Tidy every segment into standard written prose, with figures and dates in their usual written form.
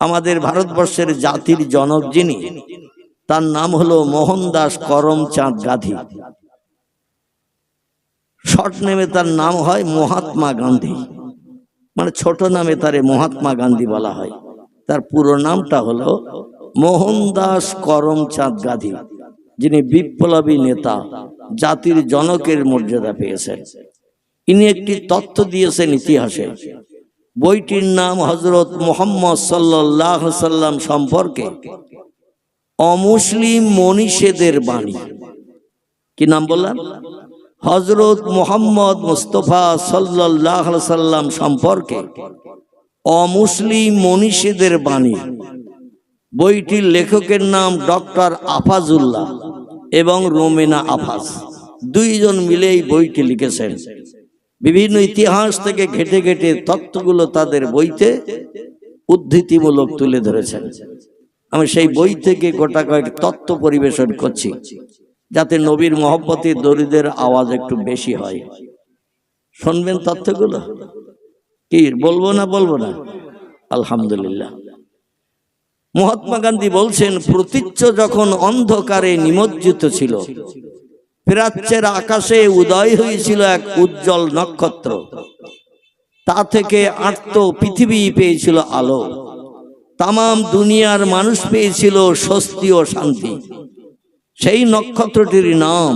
আমাদের ভারতবর্ষের জাতির জনক যিনি, তার নাম হলো মোহনদাস করমচাঁদ গান্ধী। শর্ট নেমে তার নাম হয় মহাত্মা গান্ধী, মানে ছোট নামে তারে মহাত্মা গান্ধী বলা হয়। তার পুরো নামটা হলো মোহনদাস করমচাঁদ গান্ধী, যিনি বিপ্লবী নেতা, জাতির জনকের মর্যাদা পেয়েছেন। ইনি একটি তথ্য দিয়েছেন ইতিহাসে। বইটির নাম হযরত মুহাম্মদ সাল্লাল্লাহু আলাইহি সাল্লাম সম্পর্কে অমুসলিম মনীষীদের বাণী। কি নাম বললাম? হযরত মুহাম্মদ মুস্তাফা সাল্লাল্লাহু আলাইহি সাল্লাম সম্পর্কে অমুসলিম মনীষীদের বাণী। বইটির লেখকের নাম ডক্টর আফাজুল্লাহ এবং রোমেনা আফাজ, দুইজন মিলে এই বইটি লিখেছেন। বিভিন্ন ইতিহাস থেকে ঘেটে ঘেটে তথ্যগুলো তাদের বইতে উদ্ধৃতিমূলক তুলে ধরেছেন। আমি সেই বই থেকে গোটা কয়েক তথ্য পরিবেশন করছি, যাতে নবীর মহব্বতে দরিদের আওয়াজ একটু বেশি হয়। শুনবেন তথ্যগুলো? কি বলবো না? আলহামদুলিল্লাহ। মহাত্মা গান্ধী বলছেন, প্রতীচ্য যখন অন্ধকারে নিমজ্জিত ছিল, প্রাচ্যের আকাশে উদয় হয়েছিল এক উজ্জ্বল নক্ষত্র। তা থেকে আর্ত পৃথিবী পেয়েছিল আলো, তামাম দুনিয়ার মানুষ পেয়েছিল স্বস্তি ও শান্তি। সেই নক্ষত্রটির নাম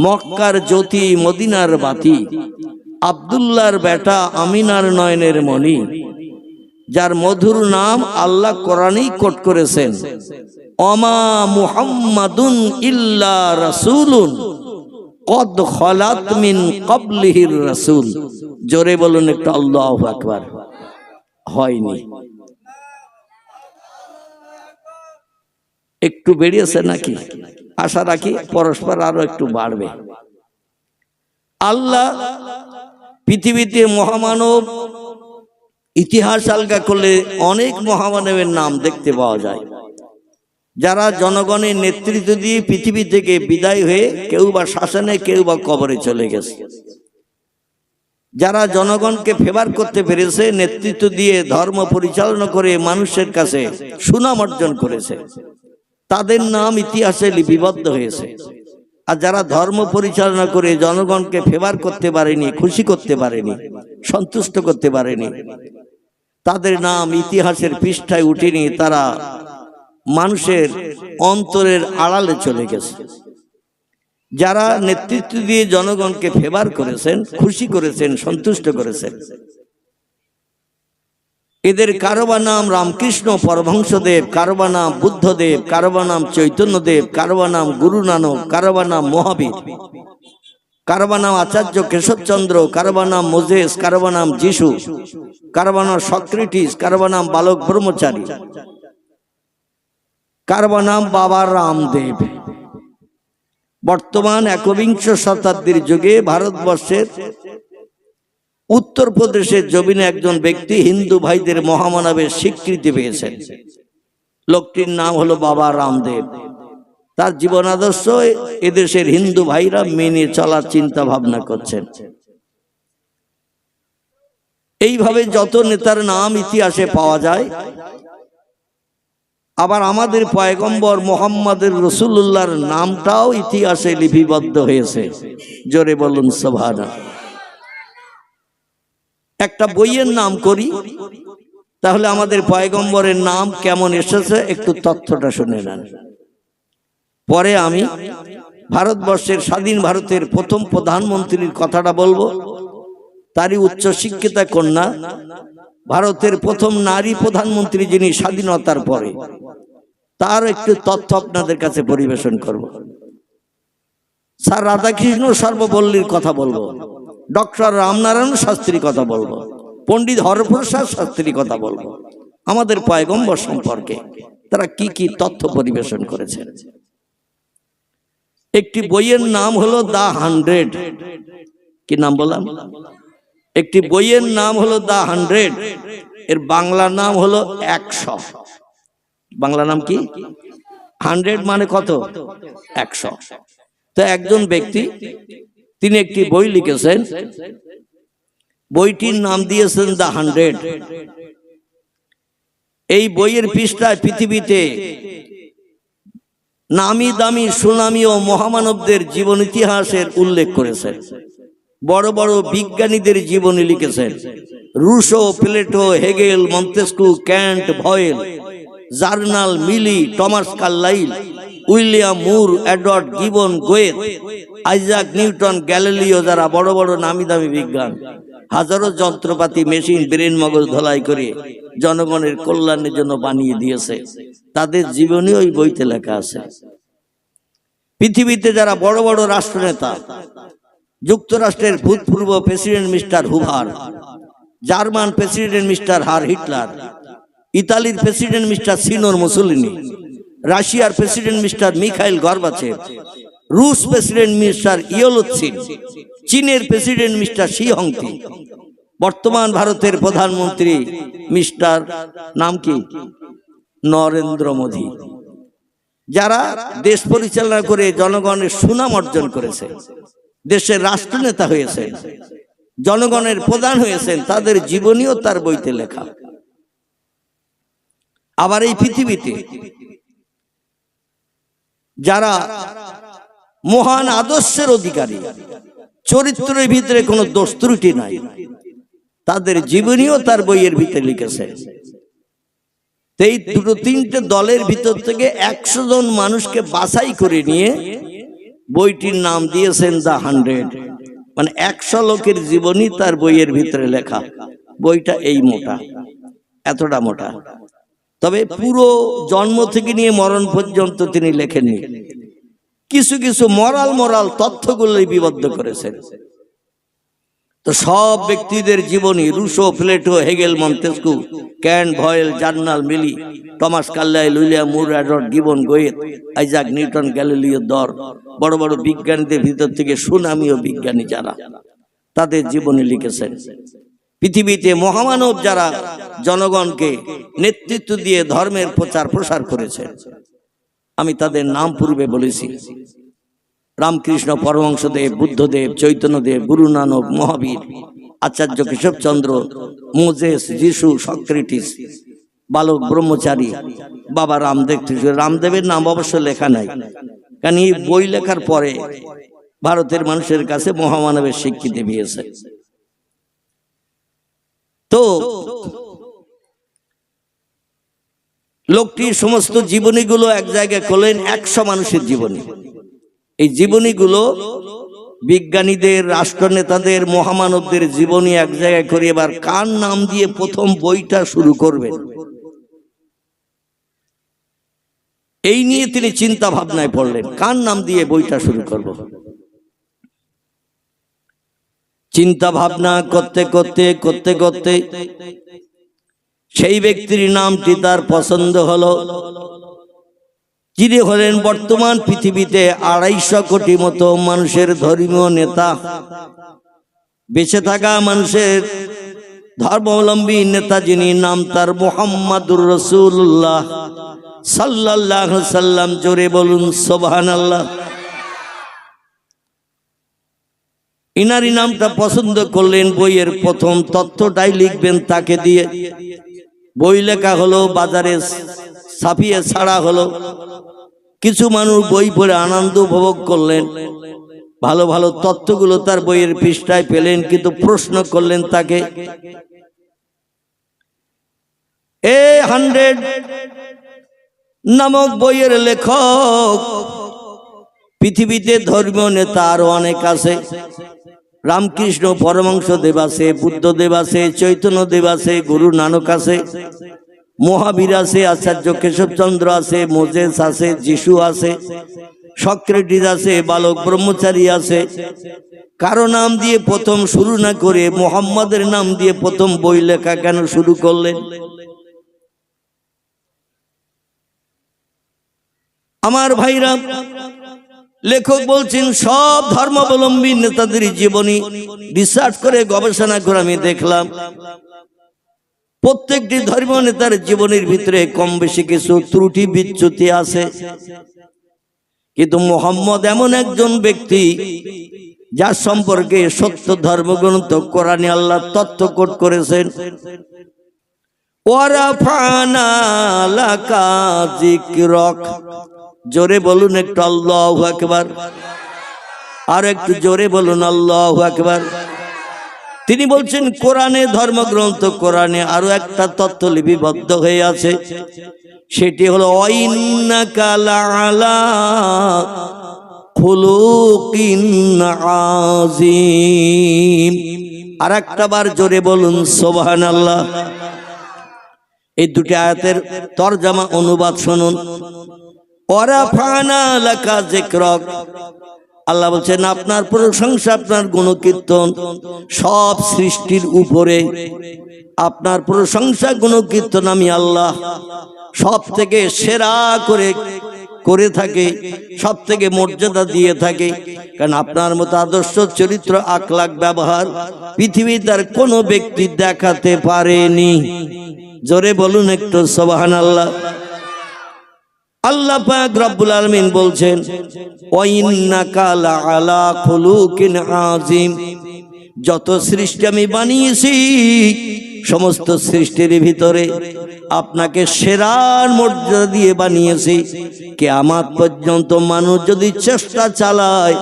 মক্কার জ্যোতি, মদিনার বাতি, আব্দুল্লাহর বেটা, আমিনার নয়নের মণি, যার মধুর নাম আল্লাহ কোরআনেই কোট করেছেন, ওমা মুহাম্মাদুন ইল্লা রাসূলুন কদ খালাত মিন ক্বাবলিহির রাসূল। জোরে বলুন একটু আল্লাহু আকবার। হয়নি, একটু বেরিয়েছে নাকি? আশা রাখি পরস্পর আরো একটু বাড়বে। আল্লাহ পৃথিবীতে মহামানব ইতিহাস আলগা করলে অনেক মহামানবের নাম দেখতে পাওয়া যায়, যারা জনগণের নেতৃত্ব দিয়ে পৃথিবী থেকে বিদায় হয়ে কেউ বা শাসনে, কেউ বা কবরে চলে গেছে। যারা জনগণকে ফেভার করতে পেরেছে, নেতৃত্ব দিয়ে ধর্ম পরিচালনা করে মানুষের কাছে সুনাম অর্জন করেছে, তাদের নাম ইতিহাসে লিপিবদ্ধ হয়েছে। আর যারা ধর্ম পরিচালনা করে জনগণকে ফেভার করতে পারেনি, খুশি করতে পারেনি, সন্তুষ্ট করতে পারেনি, তাদের নাম ইতিহাসের পৃষ্ঠায় উঠেনি। তারা মানুষের অন্তরের আড়ালে চলে গেছে। যারা নেতৃত্ব দিয়ে জনগণকে ফেভার করেছেন, খুশি করেছেন, সন্তুষ্ট করেছেন, এদের কারোবা নাম রামকৃষ্ণ পরমহংসদেব, কারোবা নাম বুদ্ধদেব, কারোবা নাম চৈতন্যদেব, কারোবা নাম গুরু নানক, কারোবা নাম মহাবীর, কারোবা নাম আচার্য কেশবচন্দ্র, কারোবা নাম মোজেস, কারোবা নাম যিশু, কারোবা নাম সক্রেটিস, কারোবা নাম বালক ব্রহ্মচারী, কারোবা নাম বাবা রামদেব। বর্তমান একবিংশ শতাব্দীর যুগে ভারতবর্ষের উত্তরপ্রদেশের জমিনে একজন ব্যক্তি হিন্দু ভাইদের মহামানবের স্বীকৃতি পেয়েছেন। লোকটির নাম হলো বাবা রামদেব। তার জীবন আদর্শ এদেশের হিন্দু ভাইরা মেনে চলার চিন্তা ভাবনা করছেন। এইভাবে যত নেতার নাম ইতিহাসে পাওয়া যায়। আবার আমাদের পয়গম্বর মুহাম্মদের রাসূলুল্লাহর নামটাও ইতিহাসে লিপিবদ্ধ হয়েছে। জোরে বলুন সুবহানাল্লাহ। একটা বইয়ের নাম করি, তাহলে আমাদের পয়গম্বরের নাম কেমন এসেছে একটু তথ্যটা শুনে নেন। পরে আমি ভারতবর্ষের স্বাধীন ভারতের প্রথম প্রধানমন্ত্রীর কথাটা বলবো। তারই উচ্চ শিক্ষিতা কন্যা, ভারতের প্রথম নারী প্রধানমন্ত্রী যিনি স্বাধীনতার পরে, তার একটু তথ্য আপনাদের কাছে পরিবেশন করব। স্যার রাধাকৃষ্ণ সর্বপল্লীর কথা বলবো, ডক্টর রামনারায়ণ শাস্ত্রীর কথা বলবো, পণ্ডিত হরপ্রসাদ শাস্ত্রীর কথা বলবো, আমাদের পয়গম্বর সম্পর্কে তারা কি কি তথ্য পরিবেশন করেছেন। একটি বইয়ের নাম হলো দ্য 100। কি নাম বললাম? একটি বইয়ের নাম হলো দ্য 100, এর বাংলা নাম হলো 100। বাংলা নাম কি? 100 মানে কত? 100। তো একজন ব্যক্তি তিনি একটি বই লিখেছেন, বইটির নাম দিয়েছেন দ্য 100। এই বইয়ের পৃষ্ঠায় পৃথিবীতে নামি দামি সুনামি ও মহামানবদের জীবন ইতিহাসের উল্লেখ করেছেন। বড় বড় বিজ্ঞানীদের জীবনী লিখেছেন। Rousseau, Plato, Hegel, Montesquieu, Kant, Boyle, জার্নাল, Mill, Thomas Carlyle, William Moore, Edward Gibbon, Goethe, Isaac Newton, Galileo, যারা বড় বড় নামি দামি বিজ্ঞান, হাজারো যন্ত্রপাতি, মেশিন, ব্রেন, মগজ ধলাই করে জনগণের কল্যাণের জন্য বানিয়ে দিয়েছে, তাদের জীবনী ওই বইতে লেখা আছে। পৃথিবীতে যারা বড় বড় রাষ্ট্রনেতা, যুক্তরাষ্ট্রের ভূতপূর্ব president mister Hoover, German president mister Hitler, ইতালির প্রেসিডেন্ট মিস্টার সিনোর মুসোলিনি, রাশিয়ার প্রেসিডেন্ট মিস্টার মিখাইল গর্বাচেভ, রুশ প্রেসিডেন্ট মিস্টার ইয়েলৎসিন, চীনের প্রেসিডেন্ট মিস্টার শি হংতি, বর্তমান ভারতের প্রধানমন্ত্রী মিস্টার নাম কি নরেন্দ্র মোদী, যারা দেশ পরিচালনা করে জনগণের সুনাম অর্জন করেছে, দেশের রাষ্ট্রনেতা হয়েছে, জনগণের প্রধান হয়েছেন, তাদের জীবনীও তার বইতে লেখা। আবার এই পৃথিবীতে যারা মহান আদর্শের অধিকারী, চরিত্রের ভিতরে কোনো দোষ ত্রুটি নাই, তাদের জীবনীও তার বইয়ের ভিতরে লিখেছে। এই দুটো তিনটে দলের ভিতর থেকে 100 জন মানুষকে বাছাই করে নিয়ে বইটির নাম দিয়েছেন দ্য 100, মানে 100 লোকের জীবনী তার বইয়ের ভিতরে লেখা। বইটা এই মোটা, এতটা মোটা, তবে পুরো জন্ম থেকে নিয়ে মরণ পর্যন্ত তিনি লেখেননি। কিছু কিছু মোরাল তথ্যগুলো লিপিবদ্ধ করেছেন। তো সব ব্যক্তিদের জীবনী, Rousseau, Plato, Hegel, Montesquieu, Kant, Boyle, জার্নাল, Mill, Thomas Carlyle, William Moore, Edward Gibbon, Goethe, Isaac Newton, Galileo, বড় বড় বিজ্ঞানীদের ভিতর থেকে সুনামী ও বিজ্ঞানী যারা, তাদের জীবনী লিখেছেন। পৃথিবীতে মহামানব যারা জনগণকে নেতৃত্ব দিয়ে ধর্মের প্রচার প্রসার করেছে, আমি তাদের নাম পূর্বে বলেছি। রামকৃষ্ণ পরমহংসদেব, বুদ্ধদেব, চৈতন্যদেব, গুরু নানক, মহাবীর, আচার্য কেশবচন্দ্র, মোজেস, যিশু, সক্রেটিস, বালক ব্রহ্মচারী, বাবা রামদেব। রামদেবের নাম অবশ্য লেখা নাই, কারণ এই বই লেখার পরে ভারতের মানুষের কাছে মহামানবের স্বীকৃতি পেয়েছে। তো লোকটির সমস্ত জীবনীগুলো এক জায়গায় করলেন, 100 মানুষের জীবনী। এই জীবনীগুলো বিজ্ঞানীদের, রাষ্ট্রনেতাদের, মহামানবদের জীবনী এক জায়গায় করে এবার কার নাম দিয়ে প্রথম বইটা শুরু করবেন, এই নিয়ে তিনি চিন্তা ভাবনায় পড়লেন, কার নাম দিয়ে বইটা শুরু করব। চিন্তা ভাবনা করতে করতে সেই ব্যক্তির নামটি তার পছন্দ হলো, যিনি হলেন বর্তমান পৃথিবীতে 250 কোটি মতো মানুষের ধর্মীয় নেতা, বেঁচে থাকা মানুষের ধর্মাবলম্বী নেতা, যিনি নাম তার মুহাম্মাদুর রাসূলুল্লাহ সাল্লাল্লাহু আলাইহি সাল্লাম। জোরে বলুন সুবহানাল্লাহ। ইনারি নামটা পছন্দ করলেন, বইয়ের প্রথম তথ্যটাই লিখবেন তাকে দিয়ে। বই লেখা হলো, বাজারে ছাপিয়ে ছাড়া হলো। কিছু মানুষ বই পড়ে আনন্দ উপভোগ করলেন, ভালো ভালো তথ্যগুলো তার বইয়ের পৃষ্ঠায় পেলেন, কিন্তু প্রশ্ন করলেন তাকে, 100 নামক বইয়ের লেখক, পৃথিবীতে ধর্মীয় নেতা আরো অনেক আছে। রামকৃষ্ণ পরমহংসদেব আছে, বুদ্ধদেব আছে, চৈতন্যদেব আছে, গুরু নানক আছে, মহাবীর আছে, আচার্য কেশবচন্দ্র আছে, মোজেস আছে, যিশু আছে, সক্রেটিস আছে, বালক ব্রহ্মচারী আছে। কারো নাম দিয়ে প্রথম শুরু না করে মুহাম্মাদের নাম দিয়ে প্রথম বই লেখা কেন শুরু করলেন? আমার ভাইরা, লেখক বলছেন সব ধর্মাবলম্বী নেতাদের জীবনী রিসার্চ করে, গবেষণা করে আমি দেখলাম, প্রত্যেকটি ধর্মীয় নেতার জীবনের ভিতরে কম বেশি কিছু ত্রুটি বিচ্যুতি আছে। কিন্তু মুহাম্মদ এমন একজন ব্যক্তি যার সম্পর্কে সত্য ধর্মগ্রন্থ কোরআনে আল্লাহ তথ্য কোট করেছেন। ওয়ারাফানা লাকা যিকরাক। জোরে বলুন একটু আল্লাহু আকবার, আর একটু জোরে বলুন আল্লাহু আকবার। তিনি বলছেন কোরআনে, ধর্মগ্রন্থ কোরআনে আরো একটা তত্ত্ব লিপিবদ্ধ হয়ে আছে, সেটি হলো ওয়াইন্নাকা লাআলা খুলুকিন আযীম। আর একটা বার জোরে বলুন সুবহানাল্লাহ। এই দুটি আয়াতের তরজমা অনুবাদ শুনুন। ওয়ারাফানা লাকা যিকরাক, আল্লাহ বলছেন আপনার প্রশংসা, আপনার গুণকীর্তন সব সৃষ্টির উপরে। আপনার প্রশংসা গুণকীর্তন আমি আল্লাহ সব থেকে সেরা করে থাকে, সব থেকে মর্যাদা দিয়ে থাকে। কারণ আপনার মতো আদর্শ চরিত্র, আখলাক, ব্যবহার পৃথিবীতে আর কোনো ব্যক্তি দেখাতে পারেনি। জোরে বলুন একটু সুবহানাল্লাহ। আল্লাহ পাক রব্বুল আলামিন বলছেন ওয়া ইন্নাকা লাআলা খুলুকিন আযীম। যত সৃষ্টি আমি বানিয়েছি, সমস্ত সৃষ্টির ভিতরে আপনাকে সেরার মর্যাদা দিয়ে বানিয়েছি। কিয়ামত পর্যন্ত মানুষ যদি চেষ্টা চালায়,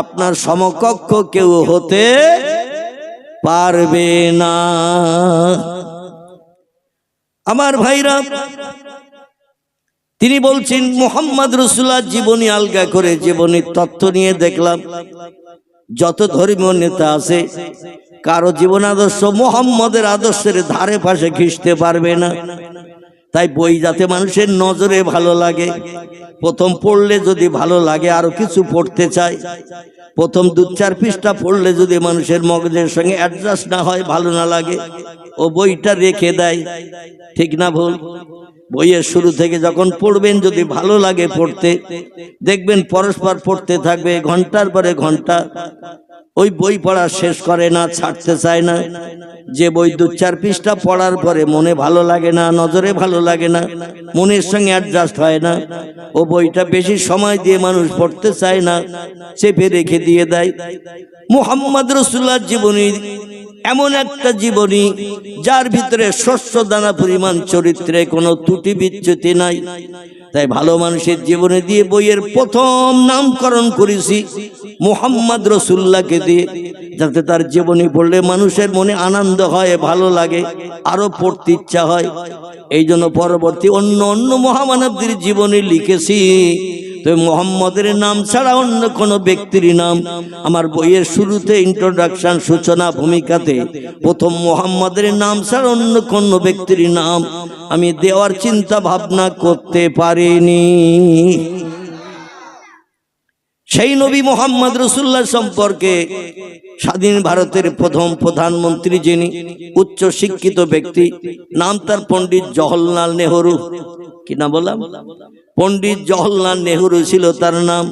আপনার সমকক্ষ কেউ হতে পারবে না। আমার ভাইরা, তিনি বলছেন মুহাম্মদ রাসূলুল্লাহ জীবনী আলগা করে জীবনীর তত্ত্ব নিয়ে দেখলাম যত ধর্মীয় নেতা আছে, কারো জীবন আদর্শ মুহাম্মদের আদর্শের ধারে পাশে ঘিসতে পারবে না। তাই বই যাতে মানুষের নজরে ভালো লাগে, প্রথম পড়লে যদি ভালো লাগে আরো কিছু পড়তে চাই, প্রথম 2-4 পৃষ্ঠা পড়লে যদি মানুষের মগজের সঙ্গে অ্যাডজাস্ট না হয়, ভালো না লাগে, ও বইটা রেখে দেয়। ঠিক না ভুল? বইয়ের শুরু থেকে যখন পড়বেন, যদি ভালো লাগে পড়তে, দেখবেন পরস্পর পড়তে থাকবে ঘন্টার পরে ঘন্টা। ওই বই পড়া শেষ করে না, ছাড়তে চায় না। যে বই 2-4 পৃষ্ঠা পড়ার পরে মনে ভালো লাগে না, নজরে ভালো লাগে না, মনের সঙ্গে অ্যাডজাস্ট হয় না, ও বইটা বেশি সময় দিয়ে মানুষ পড়তে চায় না, চেপে রেখে দিয়ে দেয়। মুহাম্মদ রাসূলুল্লাহ জীবনী এমন একটা জীবনী যার ভিতরে শস্য দানা পরিমাণ চরিত্রে কোনো ত্রুটি বিচ্যুতি নাই। তাই ভালো মানুষের জীবনে দিয়ে বইয়ের প্রথম নামকরণ করেছি মুহাম্মদ রাসূলুল্লাহকে দিয়ে, যাতে তার জীবনী পড়লে মানুষের মনে আনন্দ হয়, ভালো লাগে, আরো পড়তে ইচ্ছা হয়। এই জন্য পরবর্তী অন্য অন্য মহামানবদের জীবনী লিখেছি, তো মুহাম্মদের নাম ছাড়া অন্য কোনো ব্যক্তির নাম আমার বইয়ের শুরুতে, ইন্ট্রোডাকশন, সূচনা ভূমিকাতে প্রথম মুহাম্মদের নাম ছাড়া অন্য কোনো ব্যক্তির নাম আমি দেওয়ার চিন্তা ভাবনা করতে পারিনি। সেই নবী মুহাম্মদ রাসূলুল্লাহ সম্পর্কে স্বাধীন ভারতের প্রথম প্রধানমন্ত্রী, যিনি উচ্চ শিক্ষিত ব্যক্তি, নাম তার পণ্ডিত জওহরলাল নেহরু। কি নাম বললাম? পণ্ডিত জওহরলাল নেহরু ছিল তার নাম।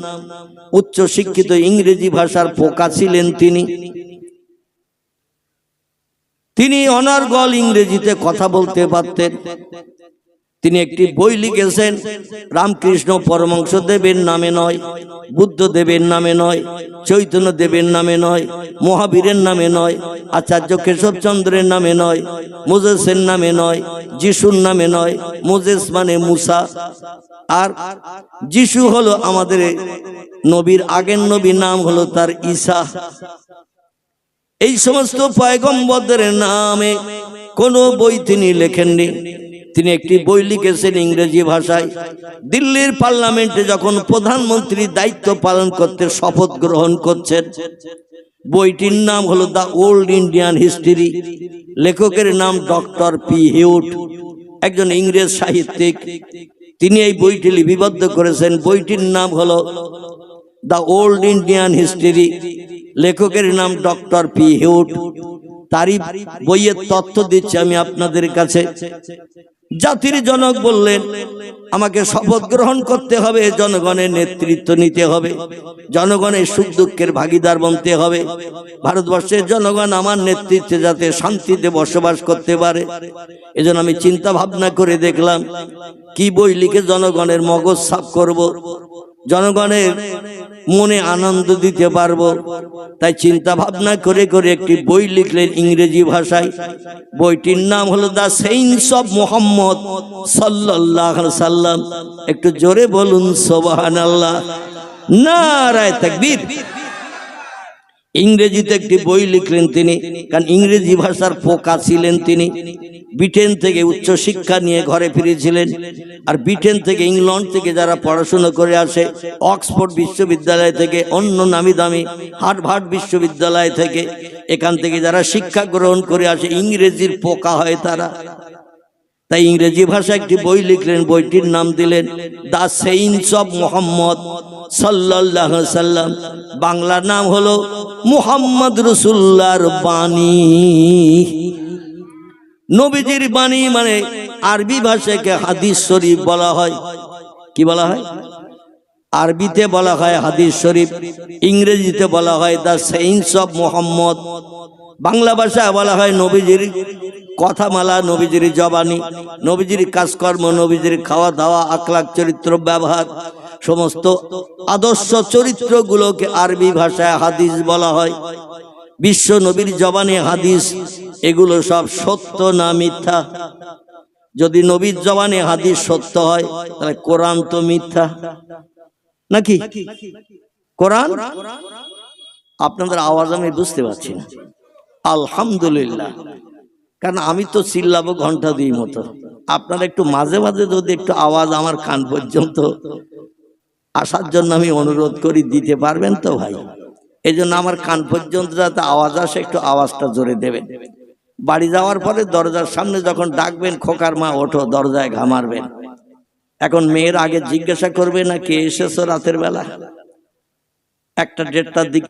উচ্চ শিক্ষিত, ইংরেজি ভাষার পোকা ছিলেন তিনি অনর্গল ইংরেজিতে কথা বলতে পারতেন। তিনি একটি বই লিখেছেন, রামকৃষ্ণ পরমহংস দেবের নামে নয়, বুদ্ধ দেবের নামে নয়, চৈতন্য দেবের নামে নয়, মহাবীরের নামে নয়, আচার্য কেশবচন্দ্রের নামে নয়, মোজেসের নামে নয়, যিশুর নামে নয়। মোজেস মানে মুসা, আর যিশু হলো আমাদের নবীর আগের নবীর নাম হলো তার ঈসা। এই সমস্ত পয়গম্বরদের নামে কোনো বই তিনি লেখেননি। তিনি একটি বই লিখেছেন ইংরেজি ভাষায়। দিল্লির পার্লামেন্টে যখন প্রধানমন্ত্রী দায়িত্ব পালন করতে শপথ গ্রহণ করছেন, বইটির নাম হলো দ্য ওল্ড ইন্ডিয়ান হিস্ট্রি। লেখকের নাম ডক্টর পি হিউট, একজন ইংরেজ সাহিত্যিক। তিনি এই বইটি লিপিবদ্ধ করেছেন। বইটির নাম হলো দ্য ওল্ড ইন্ডিয়ান হিস্ট্রি। লেখকের নাম ডক্টর পি হিউট। তারই বইয়ের তথ্য দিচ্ছি আমি আপনাদের কাছে। জাতির জনক বললেন, আমাকে শপথ গ্রহণ করতে হবে, জনগণের নেতৃত্ব নিতে হবে, জনগণের সুখ দুঃখের ভাগিদার বনতে হবে। ভারতবর্ষের জনগণ আমার নেতৃত্বে যাতে শান্তিতে বসবাস করতে পারে, এজন্য আমি চিন্তা ভাবনা করে দেখলাম কি বই লিখে জনগণের মগজ সাফ করব, জনগণের মনে আনন্দ দিতে পারবো। তাই চিন্তা ভাবনা করে করে একটি বই লিখলেন ইংরেজি ভাষায়। বইটির নাম হলো দ্য সেইন্টস অফ মুহাম্মদ সাল্লাল্লাহু আলাইহি সাল্লাম। একটু জোরে বলুন সুবহানাল্লাহ, নারায়ে তাকবীর। ইংরেজিতে একটি বই লিখলেন তিনি, কারণ ইংরেজি ভাষার পোকা ছিলেন তিনি। ব্রিটেন থেকে উচ্চ শিক্ষা নিয়ে ঘরে ফিরেছিলেন। আর ব্রিটেন থেকে, ইংল্যান্ড থেকে যারা পড়াশোনা করে আসে, অক্সফোর্ড বিশ্ববিদ্যালয় থেকে, অন্য নামি দামি হার্ভার্ড বিশ্ববিদ্যালয় থেকে, এখান থেকে যারা শিক্ষা গ্রহণ করে আসে, ইংরেজির পোকা হয় তারা। তাই ইংরেজি ভাষায় একটি বই লিখলেন, বইটির নাম দিলেন দ্য সেইন্টস অফ মুহাম্মদ সাল্লাল্লাহু আলাইহি সাল্লাম। বাংলা নাম হলো মুহাম্মদ রাসূলুল্লাহর বাণী। নবীজির বাণী মানে আরবি ভাষাকে হাদিস শরীফ বলা হয়। কি বলা হয়? আরবিতে বলা হয় হাদিস শরীফ, ইংরেজিতে বলা হয় the saints of Muhammad, Bangla ভাষায় বলা হয় নবীজির কথামালা, নবীজির জবানি, নবীজির কাজকর্ম, নবীজির খাওয়া দাওয়া, আখলাক, চরিত্র, ব্যবহার, সমস্ত আদর্শ চরিত্রগুলোকে আরবি ভাষায় হাদিস বলা হয়। বিশ্ব নবীর জবানে হাদিস, এগুলো সব সত্য না মিথ্যা? যদি নবীর জবানে হাদিস সত্য হয়, তাহলে কোরআন তো মিথ্যা নাকি? কোরআন, আপনাদের আওয়াজ আমি বুঝতে পারছি না। আলহামদুলিল্লাহ, কারণ আমি তো চিল্লাবো ঘন্টা দুই মতো। আপনারা একটু মাঝে মাঝে যদি একটু আওয়াজ আমার কান পর্যন্ত আসার জন্য আমি অনুরোধ করি, দিতে পারবেন তো ভাই? এই জন্য আমার কান পর্যন্ত যাতে আওয়াজ আসে, একটু আওয়াজটা জোরে দেবেন। বাড়ি যাওয়ার পরে দরজার সামনে যখন ডাকবেন, খোকার মা ওঠো, দরজায় ঘা মারবেন। এখন মেয়ের আগে জিজ্ঞাসা করবে না কে এসেছো রাতের বেলা, 1টা-1:30টার দিক,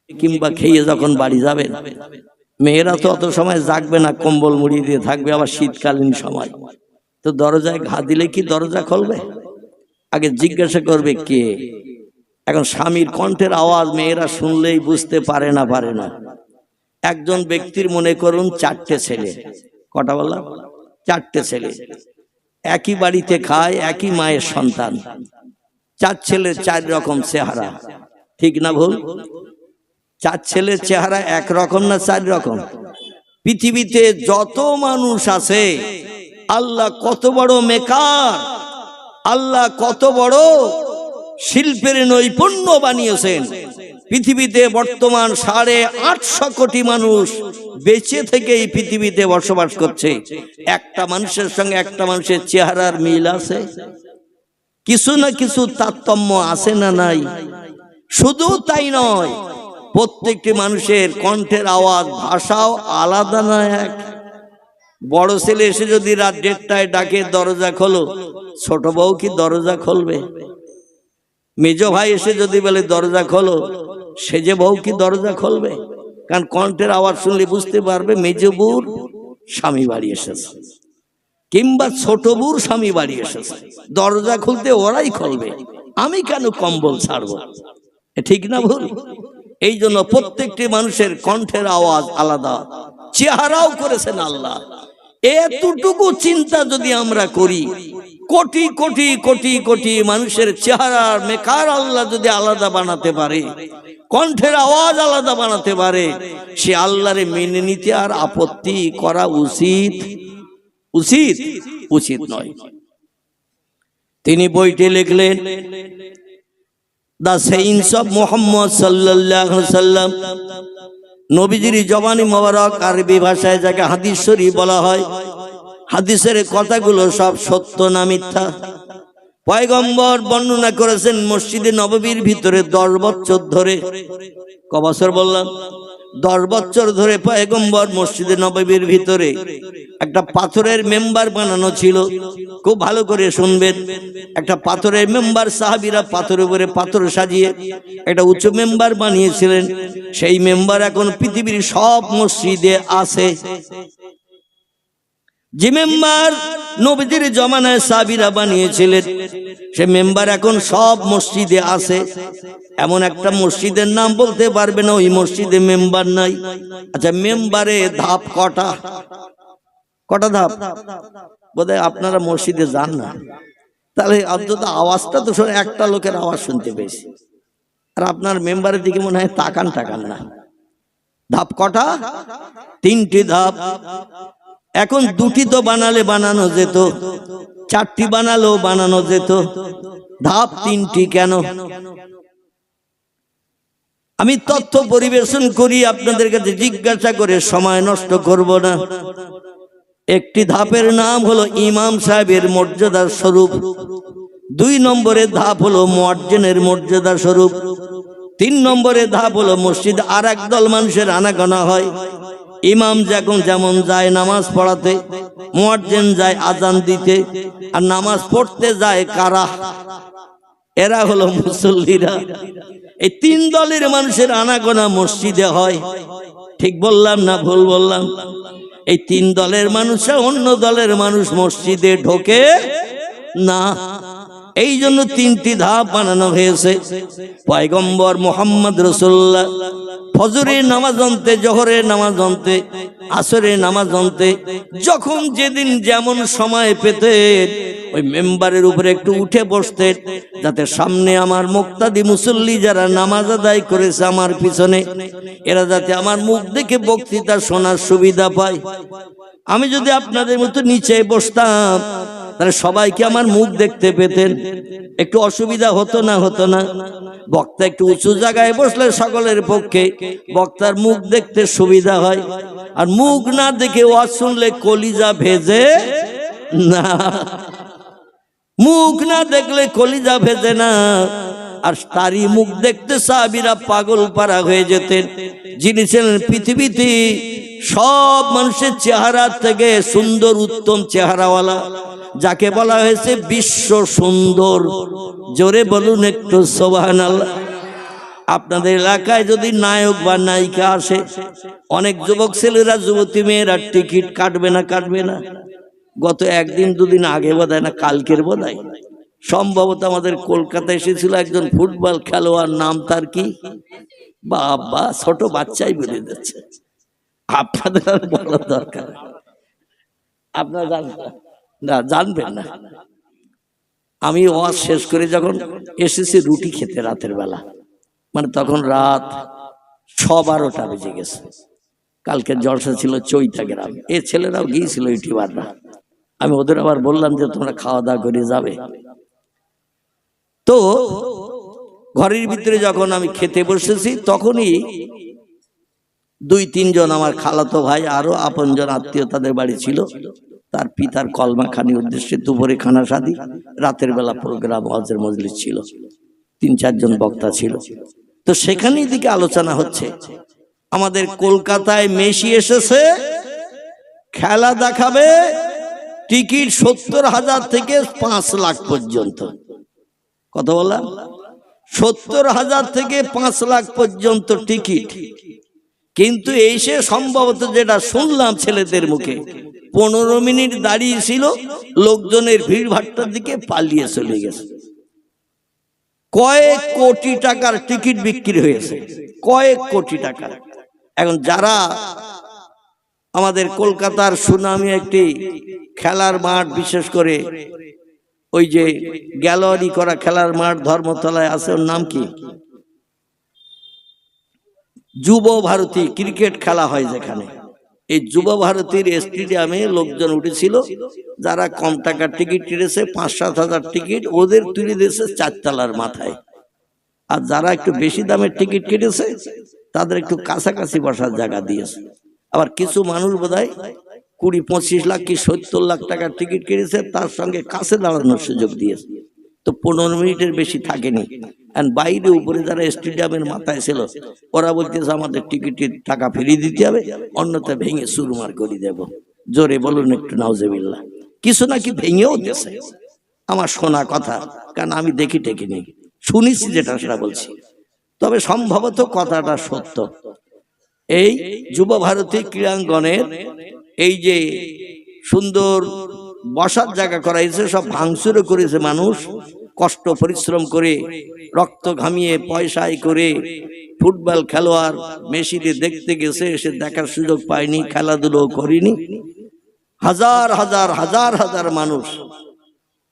কিংবা খেয়ে যখন বাড়ি যাবেন। মেয়েরা তো অত সময় জাগবে না, কম্বল মুড়ি দিয়ে থাকবে, আবার শীতকালীন সময়। তো দরজায় ঘা দিলে কি দরজা খুলবে? আগে জিজ্ঞাসা করবে কে। এখন স্বামীর কণ্ঠের আওয়াজ মেয়েরা শুনলেই বুঝতে পারে না। একজন ব্যক্তির মনে করুন 4টে ছেলে। কটা বললাম? 4টে ছেলে, একই বাড়িতে খায়, একই মায়ের সন্তান। 4 ছেলের 4 রকম চেহারা, ঠিক না ভুল? 4 ছেলের চেহারা একরকম না 4 রকম? পৃথিবীতে যত মানুষ আছে, আল্লাহ কত বড় মেকার, আল্লাহ কত বড় শিল্পের নৈপুণ্য বানিয়েছেন। পৃথিবীতে বর্তমান 850 কোটি মানুষ বেঁচে থেকে এই পৃথিবীতে বসবাস করছে। একটা মানুষের সঙ্গে একটা মানুষের চেহারার মিল আছে, কিছু না কিছু তারতম্য আছে না নাই? শুধু তাই নয়, প্রত্যেকটি মানুষের কণ্ঠের আওয়াজ, ভাষাও আলাদা না এক। বড় ছেলে এসে যদি রাত 1:30টায় ডাকে দরজা খোলো, ছোট বউ কি দরজা খুলবে? মেজ ভাই এসে যদি বলে দরজা খোলো, সেজে বউ কি দরজা খুলবে? কারণ কণ্ঠের আওয়াজ শুনলে বুঝতে পারবে মেজ বউর স্বামী বাড়ি এসেছে, কিংবা ছোট বউর স্বামী বাড়ি এসেছে। দরজা খুলতে ওরাই খুলবে, আমি কেন কম্বল ছাড়বো? ঠিক না ভুল? এই জন্য প্রত্যেকটি মানুষের কণ্ঠের আওয়াজ আলাদা, চেহারাও করেছেন আল্লাহ। এতটুকু চিন্তা যদি আমরা করি, কোটি কোটি কোটি কোটি মানুষের চেহারার মেকার আল্লাহ যদি আলাদা বানাতে পারে, কণ্ঠের আওয়াজ আলাদা বানাতে পারে, সে আল্লাহরে মেনে নিতে আর আপত্তি করা উচিত উচিত উচিত নয়। তিনি বইটি লিখলেন দ্য সেইন্টস অফ মুহাম্মদ সাল্লাল্লাহু আলাইহি সাল্লাম। নবীজির জবানি মোবারক আরবি ভাষায় যাকে হাদিস শরীফ বলা হয়। হাদিসের কথাগুলো সব সত্য না মিথ্যা? পয়গম্বর বর্ণনা করেছেন মসজিদে নববীর ভিতরে 10 বছর ধরে, ক বছর বললাম? 10 বছর ধরে পয়গম্বর মসজিদে নববীর ভিতরে একটা পাথরের মেম্বার বানানো ছিল। খুব ভালো করে শুনবেন, একটা পাথরের মেম্বার, সাহাবীরা পাথরের উপরে পাথর সাজিয়ে একটা উঁচু মেম্বার বানিয়েছিলেন। সেই মেম্বার এখন পৃথিবীর সব মসজিদে আছে। যে মেম্বার নবীজির জমানায় সাহাবীরা বানিয়েছিলেন, সে মেম্বার এখন সব মসজিদে আছে। এমন একটা মসজিদের নাম বলতে পারবে না ওই মসজিদে মেম্বার নাই? আচ্ছা, মেম্বারে ধাপ কটা? কটা ধাপ? বোধহয় আপনারা মসজিদে যান না। তাহলে অন্তত আওয়াজটা তো একটা লোকের আওয়াজ শুনতে পেয়েছি। আর আপনার মেম্বারের দিকে মনে হয় তাকান না। ধাপ কটা? 3টি ধাপ। এখন 2টি তো বানানো যেত, 4টি বানালেও বানানো যেত, ধাপ 3টি কেন? আমি তথ্য পরিবেশন করি, আপনাদের কাছে জিজ্ঞাসা করে সময় নষ্ট করব না। একটি ধাপের নাম হলো ইমাম সাহেবের মর্যাদার স্বরূপ, 2 নম্বরের ধাপ হলো মুয়াজ্জিনের মর্যাদা স্বরূপ, 3 নম্বরের ধাপ হলো মসজিদ আর একদল মানুষের আনাগোনা হয়। ইমাম যেমন যায় নামাজ পড়াতে, মুয়াজ্জিন যায় আজান দিতে, আর নামাজ পড়তে যায় কারা? এরা হলো মুসল্লিরা। এই 3 দলের মানুষের আনাগোনা মসজিদে হয়। ঠিক বললাম না ভুল বললাম? এই 3 দলের মানুষ, অন্য দলের মানুষ মসজিদে ঢোকে না। এই জন্য 3টি ধাপ বানানো হয়েছে। পয়গম্বর মুহাম্মদ রাসূলুল্লাহ ফজরের নামাজ অন্তে, জোহরের নামাজ অন্তে, আসরের নামাজ অন্তে যখন যেদিন যেমন সময় পেতেন ওই মেম্বারের উপরে একটু উঠে বসতেন, যাতে সামনে আমার মুক্তাদি মুসল্লি যারা নামাজ আদায় করেছে আমার পিছনে, এরা যাতে আমার মুখ দেখে বক্তৃতা শোনার সুবিধা পায়। আমি যদি আপনাদের মতো নিচে বসতাম তাহলে সবাইকে আমার মুখ দেখতে পেতেন, একটু অসুবিধা হতো না? বক্তা একটু উঁচু জায়গায় বসলে সকলের পক্ষে বক্তার মুখ দেখতে সুবিধা হয়। আর মুখ না দেখে ওয়াজ শুনলে কলিজা ভেজে না, মুখ না দেখলে কলিজা ভেজে না। আর তারই মুখ দেখতে সাহাবীরা পাগল পারা হয়ে যেতেন, যিনি ছিলেন পৃথিবীতে সব মানুষের চেহারা থেকে সুন্দর উত্তম চেহারাওয়ালা, যাকে বলা হয়েছে বিশ্ব সুন্দর। জোরে বলুন একটু সুবহানাল্লাহ। আপনাদের এলাকায় যদি নায়ক বা নায়িকা আসে, অনেক যুবক ছেলেরা যুবতী মেয়েরা টিকিট কাটবে না? গত 1 দিন 2 দিন আগে বোধহয় না কালকের বোধহয় সম্ভবত আমাদের কলকাতায় এসেছিল একজন ফুটবল খেলোয়াড়, নাম তার কি? বাবা, ছোট বাচ্চাই বলে দিচ্ছে। আপনাদের আর বলার দরকার, আপনারা জানবেন না। আমি ওয়াজ শেষ করে যখন এসেছি রুটি খেতে রাতের বেলা, মানে তখন রাত 12:30 বেজে গেছে। কালকে জলসা ছিল চৈতা গ্রাম, এ ছেলেরাও গিয়েছিল ইউটিউবাররা। আমি ওদের আবার বললাম যে তোমরা খাওয়া দাওয়া করে যাবে। তো ঘরের ভিতরে যখন আমি খেতে বসেছি তখনই 2-3 জন আমার খালাতো ভাই আরো আপনজন আত্মীয় তাদের বাড়ি ছিল, তার পিতার কলমা খানি উদ্দেশ্যে দুপুরে খানা সাদি, রাতের বেলা প্রোগ্রাম ওয়াজের মজলিস ছিল, 3-4 জন বক্তা ছিল। তো সেখানেই দিকে আলোচনা হচ্ছে আমাদের কলকাতায় মেসি এসেছে, খেলা দেখাবে, টিকিট 70,000 থেকে 5 লাখ পর্যন্ত। কত বললাম? 70,000 থেকে 5 লাখ পর্যন্ত টিকিট। কিন্তু এই সে সম্ভবত যেটা শুনলাম ছেলেদের মুখে 15 মিনিট দাঁড়িয়ে ছিল, লোকজনের ভিড় ভাট্টার দিকে পালিয়ে চলে গেছে। কয়েক কোটি টাকার টিকিট বিক্রি হয়েছে, কয়েক কোটি টাকা। এখন যারা আমাদের কলকাতার সুনামি একটি খেলার মাঠ, বিশেষ করে ওই যে গ্যালারি করা খেলার মাঠ ধর্মতলায় আছে, ওর নাম কি? যুব ভারতী ক্রিকেট খেলা হয় যেখানে, এই যুব ভারতীর স্টেডিয়ামে লোকজন উঠেছিল, যারা কম টাকার টিকিট কিনেছে 5-7 হাজার টিকিট, ওদের তুলে দিয়েছে 4 তলার মাথায়। আর যারা একটু বেশি দামের টিকিট কেটেছে তাদের একটু কাছাকাছি বসার জায়গা দিয়েছে। আবার কিছু মানুষ বোধহয় 20-25 লাখ কি 70 লাখ টাকার টিকিট কিনেছে, তার সঙ্গে কাছে দাঁড়ানোর সুযোগ দিয়েছে। তো 15 মিনিটের বেশি থাকেনি। আর বাইরে উপরে যারা স্টেডিয়ামের মাথায় ছিল ওরা বলতেছে আমাদের টিকিটের টাকা ফিরিয়ে দিতে হবে, অন্যথা ভেঙে চুরমার করে দেব। জোরে বলুন একটু নাউজুবিল্লাহ। কিছু নাকি ভেঙেও দিয়েছে, আমার শোনা কথা, কারণ আমি দেখি টেকিনি, শুনেছি যেটা সেটা বলছি। তবে সম্ভবত কথাটা সত্য। এই যুব ভারতী ক্রীড়াঙ্গনের এই যে সুন্দর বসার জায়গা করা হয়েছে, সব ভাঙচুরও করেছে মানুষ, কষ্ট পরিশ্রম করে রক্ত ঘামিয়ে পয়সায় করে। ফুটবল খেলোয়াড় মেসিকে দেখতে গেছে, এসে দেখার সুযোগ পায়নি, খেলাধুলো করেনি। হাজার হাজার হাজার হাজার মানুষ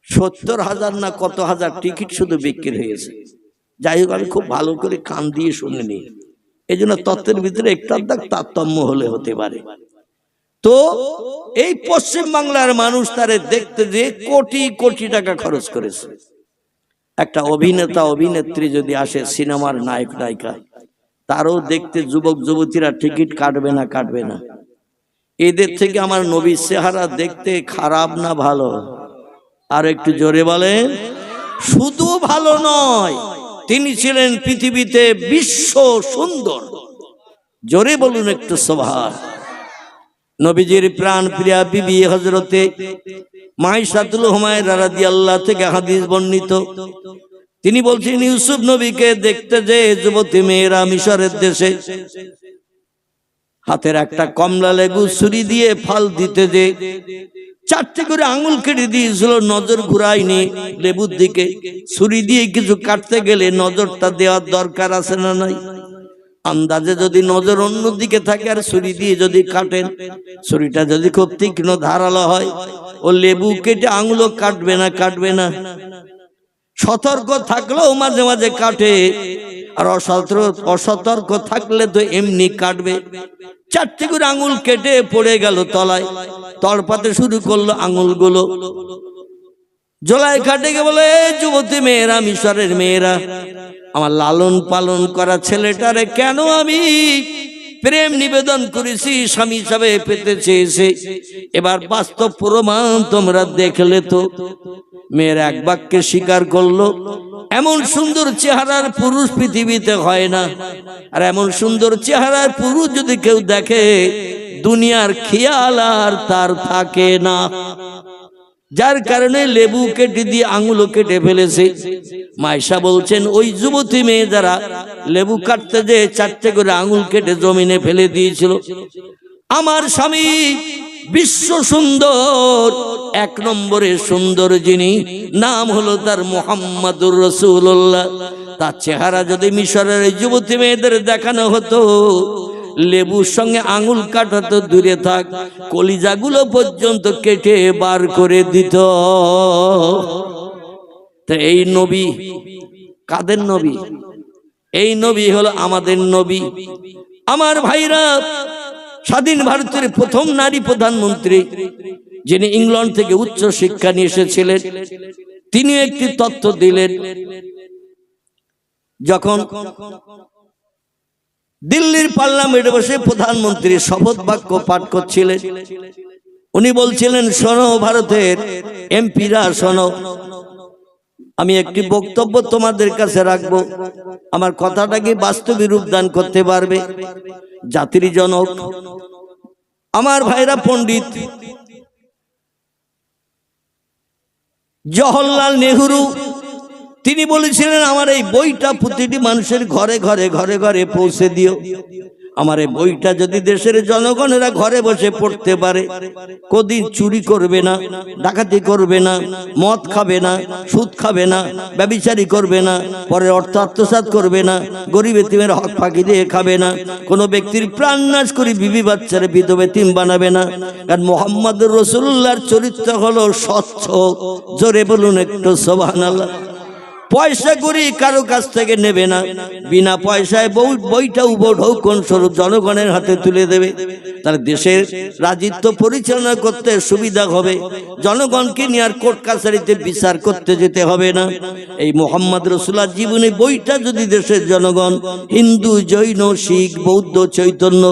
70,000 না কত হাজার টিকিট শুধু বিক্রি হয়েছে। যাই হোক, আমি খুব ভালো করে কান দিয়ে শুনিনি, এই জন্য তত্ত্বের ভিতরে একটু আধটু তারতম্য হলে হতে পারে। তো এই পশ্চিম বাংলার মানুষ তারে দেখতে যে কোটি কোটি টাকা খরচ করেছে। একটা অভিনেতা অভিনেত্রী যদি আসে, সিনেমার নায়ক নায়িকা, তারও দেখতে যুবক যুবতীরা টিকিট কাটবে না কাটবে না। এদের থেকে আমার নবীর চেহারা দেখতে খারাপ না ভালো? আর একটু জোরে বলেন। শুধু ভালো নয়, তিনি ছিলেন পৃথিবীতে বিশ্ব সুন্দর। জোরে বলুন একটু সুবহান। নবীজির প্রাণ প্রিয়া বিবি হযরতে মাইশাতুল হুমায়রা রাদিয়াল্লাহু থেকে হাদিস বর্ণিত। তিনি বলছেন, ইউসুফ নবীকে দেখতে যে যুবতী মেয়েরা মিশরের দেশে হাতের একটা কমলা লেবু ছুরি দিয়ে ফাল দিতে যে 4টে করে আঙুল কেটে দিয়েছিল, নজর ঘুরায়নি লেবুর দিকে। ছুরি দিয়ে কিছু কাটতে গেলে নজরটা দেওয়ার দরকার আছে না নাই? আন্দাজে যদি নজর অন্যদিকে থাকে আর ছুরি দিয়ে যদি কাটেন, ছুরিটা যদি খুব তীক্ষ্ণ ধারালো হয়, ও লেবু কেটে আঙুলও কাটবে না কাটবে না। সতর্ক থাকলেও মাঝে মাঝে কাটে, আর অসতর্ক থাকলে তো এমনি কাটবে। 4টে করে আঙুল কেটে পড়ে গেল তলায়, তড়পাতে শুরু করলো আঙুলগুলো। জোলাইখা ডেকে বলে, যুবতী মেয়েরা, মিশরের মেয়েরা, আমার লালন পালন করা ছেলেটারে কেন আমি প্রেম নিবেদন করেছি, স্বামী হিসাবে পেতে চেয়েছে, এবার বাস্তব প্রমাণ তোমরা দেখলে তো। মেয়ের এক বাক্যে স্বীকার করলো, এমন সুন্দর চেহারার পুরুষ পৃথিবীতে হয় না, আর এমন সুন্দর চেহারার পুরুষ যদি কেউ দেখে, দুনিয়ার খেয়াল আর তার থাকে না। যার কারণে লেবু কেটে দিয়ে আঙুলও কেটে ফেলেছে। মাইশা বলছেন, ওই যুবতী মেয়ে যারা লেবু কাটতে যে 4টে করে আঙুল কেটে জমিনে ফেলে দিয়েছিল, আমার স্বামী বিশ্ব সুন্দর, 1 নম্বরে সুন্দর যিনি, নাম হলো তার মুহাম্মাদুর রাসূলুল্লাহ। তার চেহারা যদি মিশরের যুবতী মেয়েদের দেখানো হতো, লেবুর সঙ্গে আঙুল কাটা তো দূরে থাক, কলিজাগুলো পর্যন্ত কেটে বার করে দিত। তো এই নবী কাদের নবী? এই নবী হলো আমাদের নবী। আমার ভাইরা, স্বাধীন ভারতের প্রথম নারী প্রধানমন্ত্রী, যিনি ইংল্যান্ড থেকে উচ্চ শিক্ষা নিয়ে এসেছিলেন, তিনি একটি তথ্য দিলেন। যখন দিল্লির পার্লামেন্টে বসে প্রধানমন্ত্রী শপথ বাক্য পাঠ করছিলেন, উনি বলছিলেন, শোনো ভারতের এমপিরা, শোনো, আমি একটি বক্তব্য তোমাদের কাছে রাখবো, আমার কথাটাকে বাস্তবে রূপদান করতে পারবে। জাতির জনক আমার ভাইরা পণ্ডিত জওহরলাল নেহরু, তিনি বলেছিলেন, আমার এই বইটা প্রতিটি মানুষের ঘরে ঘরে ঘরে ঘরে পৌঁছে দিও। আমার এই বইটা যদি দেশের জনগণেরা ঘরে বসে পড়তে পারে, কোনদিন চুরি করবে না, ডাকাতি করবে না, মদ খাবে না, সুদ খাবে না, ব্যভিচারী করবে না, পরের অর্থ আত্মসাৎ করবে না, গরিব এতিমের হক ফাঁকি দিয়ে খাবে না, কোনো ব্যক্তির প্রাণ নাশ করে বিবি বাচ্চারা বিধবা এতিম বানাবে না। কারণ মুহাম্মদুর রাসূলুল্লাহর চরিত্র হলো স্বচ্ছ। জোরে বলুন একটু সুবহানাল্লাহ। পয়সা করি কারো কাছ থেকে নেবে না, বিনা পয়সায় বইটা উপঢৌকন স্বরূপ জনগণের হাতে তুলে দেবে। তার দেশের রাজত্ব পরিচালনা করতে সুবিধা হবে, জনগণকে নিয়ে আর কোর্ট কাছারিতে বিচার করতে যেতে হবে না। এই মুহাম্মদ রাসূলুল্লাহ জীবনে বইটা যদি দেশের জনগণ, হিন্দু, জৈন, শিখ, বৌদ্ধ, চৈতন্য,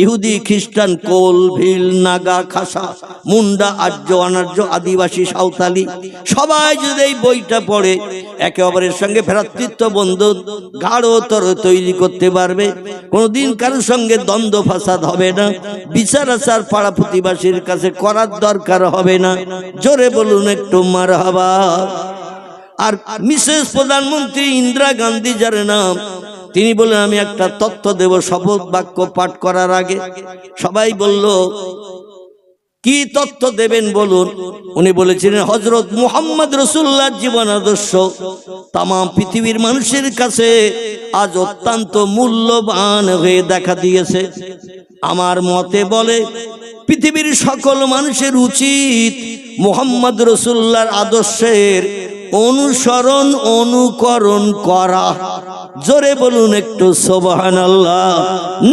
ইহুদি, খ্রিস্টান, কোল, ভিল, নাগা, খাসা, মুন্ডা, আর্য, অনার্য, আদিবাসী, সাঁওতালি, সবাই যদি এই বইটা পড়ে একে অপরের সঙ্গে ভ্রাতৃত্ব বন্ধন গাঢ়তর তৈরি করতে পারবে। কোনদিন কারোর সঙ্গে দ্বন্দ্ব ফাসাদ হবে না, বিচার আচার পাড়া প্রতিবাসীর কাছে করার দরকার হবে না। জোরে বলুন একটু মারহাবা। আর মিসেস প্রধানমন্ত্রী ইন্দিরা গান্ধী, যার নাম, তিনি বললেন, আমি একটা তথ্য দেব শপথ বাক্য পাঠ করার আগে। সবাই বলল, কি তথ্য দেবেন বলুন। উনি বলেছিলেন, হযরত মুহাম্মদ রাসূলুল্লাহর জীবন আদর্শ তাম পৃথিবীর মানুষের কাছে আজ অত্যন্ত মূল্যবান হয়ে দেখা দিয়েছে। আমার মতে বলে, পৃথিবীর সকল মানুষের উচিত মুহাম্মদ রাসূলুল্লাহর আদর্শের অনুসরণ অনুকরণ করা। জোরে বলুন একটু সুবহানাল্লাহ,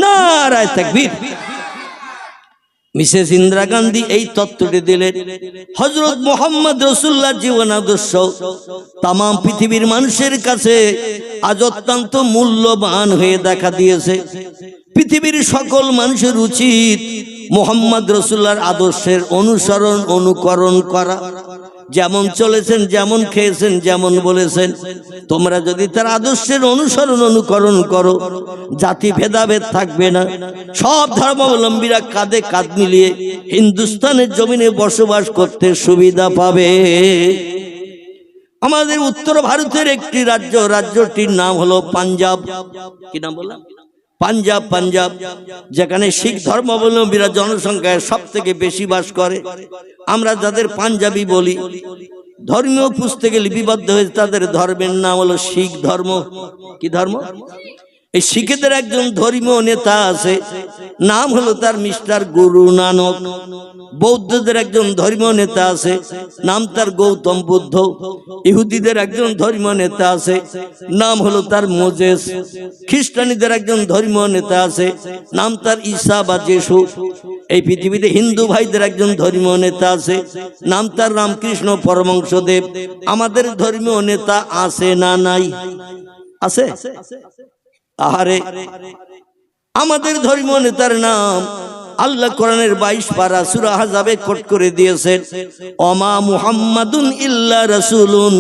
নারায়ে তাকবীর। মিসেস ইন্দিরা গান্ধী এই তত্ত্বটি দিলেন। হযরত মুহাম্মদ রাসূলুল্লাহর জীবন আদর্শ তাম পৃথিবীর মানুষের কাছে আজ অত্যন্ত মূল্যবান হয়ে দেখা দিয়েছে। পৃথিবীর সকল মানুষের উচিত মুহাম্মদ রাসূলুল্লাহর আদর্শের অনুসরণ অনুকরণ করা। যেমন চলেছেন, যেমন খেয়েছেন, যেমন বলেছেন, তোমরা যদি তার আদর্শের অনুসরণ অনুকরণ করো, জাতি ভেদাভেদ থাকবে না। সব ধর্মাবলম্বীরা কাঁধে কাঁধ মিলিয়ে হিন্দুস্তানের জমিনে বসবাস করতে সুবিধা পাবে। আমাদের উত্তর ভারতের একটি রাজ্য, রাজ্যটির নাম হলো পাঞ্জাব। কি নাম বললাম? পাঞ্জাব। পাঞ্জাব, যেখানে শিখ ধর্মাবলম্বীরা জনসংখ্যায় সব থেকে বেশি বাস করে। আমরা যাদের পাঞ্জাবি বলি, ধর্মীয় পুস্তকে লিপিবদ্ধ হয়েছে তাদের ধর্মের নাম হলো শিখ ধর্ম। কি ধর্ম? এই শিখেদের একজন ধর্মীয় নেতা আছে, নাম হলো তার মিস্টার গুরু নানক। বৌদ্ধদের একজন ধর্মীয় নেতা আছে, নাম তার গৌতম বুদ্ধ। ইহুদিদের একজন ধর্মীয় নেতা আছে, নাম হলো তার মোজেস। খ্রিস্টানীদের একজন ধর্মীয় নেতা আছে, নাম তার ঈসা বা যিশু। এই পৃথিবীতে হিন্দু ভাইদের একজন ধর্মীয় নেতা আছে, নাম তার রামকৃষ্ণ পরমহংসদেব। আমাদের ধর্মীয় নেতা আছে না নাই? আছে। আহারে, আমাদের ধর্মীয় নেতার নাম আল্লাহ কোরআনের 22 পারা সূরা আহজাবে কোট করে দিয়েছেন, ওমা মুহাম্মাদুন ইল্লা রাসূলুন।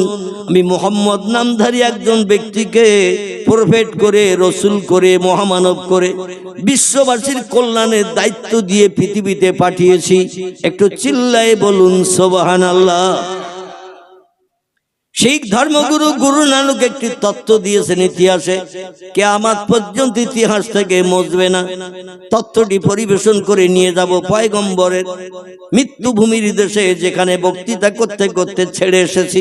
আমি মুহাম্মদ নামধারী একজন ব্যক্তিকে প্রফেট করে, রসুল করে, মহামানব করে বিশ্ববাসীর কল্যাণের দায়িত্ব দিয়ে পৃথিবীতে পাঠিয়েছি। একটু চিল্লায়ে বলুন সুবহানাল্লাহ। শিখ ধর্মগুরু গুরু নানক একটি তত্ত্ব দিয়েছেন ইতিহাসে, কিয়ামত পর্যন্ত ইতিহাস থেকে মুছবে না। তত্ত্বটি পরিবেশন করে নিয়ে যাব পয়গম্বরের মৃত্যুভূমির দেশে, যেখানে বক্তৃতা করতে করতে ছেড়ে এসেছি।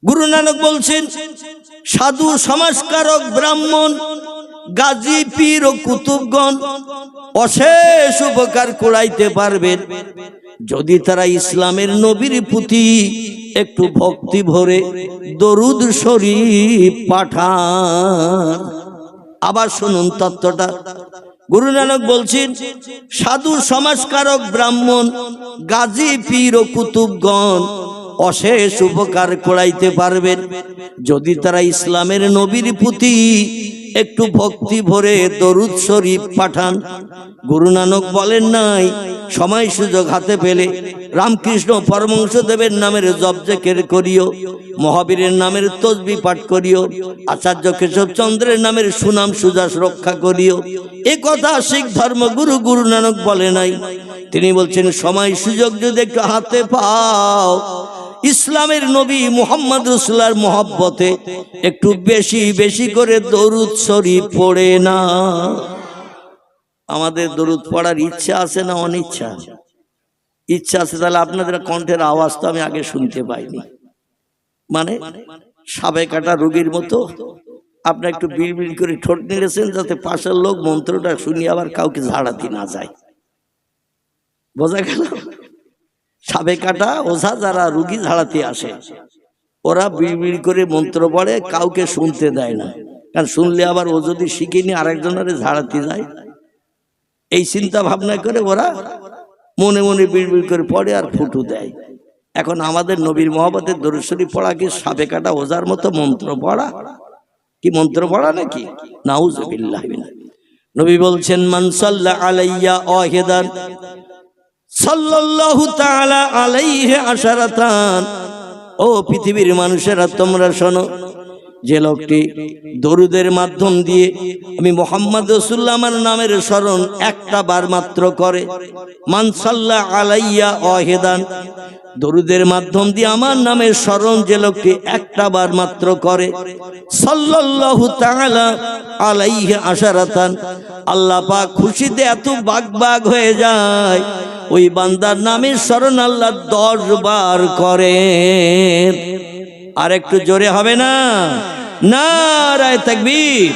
গুরু নানক বলছেন, সাধু সমাজকারক ব্রাহ্মণ গাজী পীর ও কুতুবগণ অশেষ উপকার কুড়াইতে পারবেন যদি তারা ইসলামের নবীর প্রতি একটু ভক্তি ভরে দরুদ শরীফ পাঠান। আবার শুনুন তত্ত্বটা। গুরু নানক বলছেন, সাধু সমাজকারক ব্রাহ্মণ গাজী পীর ও কুতুবগণ অশেষ উপকার করাইতে পারবেন যদি তারা ইসলামের নবীর প্রতি একটু ভক্তি ভরে দরুদ শরীফ পাঠান। গুরু নানক বলেন নাই, সময় সুযোগ হাতে পেলে রামকৃষ্ণ পরমহংসদেবের নামের জপ জিকির করিও, মহাবীরের নামের তসবিহ পাঠ করিও, আচার্য কেশবচন্দ্রের নামের সুনাম সুযশ রক্ষা করিও। এ কথা শিখ ধর্মগুরু গুরু নানক বলে নাই। তিনি বলছেন, সময় সুযোগ যদি একটু হাতে পাও, ইসলামের নবী মুহাম্মদ রাসূলুল্লাহর মহব্বতে একটু বেশি বেশি করে দরুদ শরীফ পড়ে না। আমাদের দরুদ পড়ার ইচ্ছা আছে না অনিচ্ছা? ইচ্ছা আছে, তাহলে আপনাদের কণ্ঠের আওয়াজ তো আমি আগে শুনতে পাইনি। মানে সাবে কাটা রোগীর মতো আপনি একটু বিড়বিড় করে ঠোঁট নেড়েছেন, যাতে পাশের লোক মন্ত্রটা শুনি আবার কাউকে ঝাড়াতে না যায়। বোঝা গেল? সাবে কাটা ওঝা যারা রুগী ঝাড়াতে আসে, ওরা বিড়বিড় করে মন্ত্র পড়ে, কাউকে শুনতে দেয় না, কারণ শুনলে আবার ও যদি শিখিনি আরেকজনের ঝাড়াতে যায়। এই চিন্তা ভাবনা করে ওরা মনে মনে বিড়বিড় করে পড়ে আর ফুটু দেয়। এখন আমাদের নবীর মহব্বতের দরুদ শরীফ পড়া কি সাবে কাটা ওঝার মতো মন্ত্র পড়া? কি মন্ত্র পড়া নাকি? নাউযুবিল্লাহ। নবী বলছেন, মান সাল্লা আলাইয়া ওয়াহিদান সাল্লাল্লাহু তাআলা আলাইহি আশারাতান। ও পৃথিবীর মানুষেরা তোমরা শোনো, যে লোকটি দরুদের মাধ্যম দিয়ে আমি মুহাম্মদ রাসূলুল্লাহ আমার নামের স্মরণ একটা বার মাত্র করে, মান সাল্লা আলাইয়া ওয়াহিদান, দরুদের মাধ্যম দিয়ে আমার নামের স্মরণ যে লোকটি একটা বার মাত্র করে, সাল্লাল্লাহু তাআলা আলাইহি আশারাতান, আল্লাহ পাক খুশিতে এত বাগ হয়ে যায়, ওই বান্দার নামের স্মরণ আল্লাহ 10 বার করেন। আর একটু জোরে হবে না? নারায়ে তাকবীর।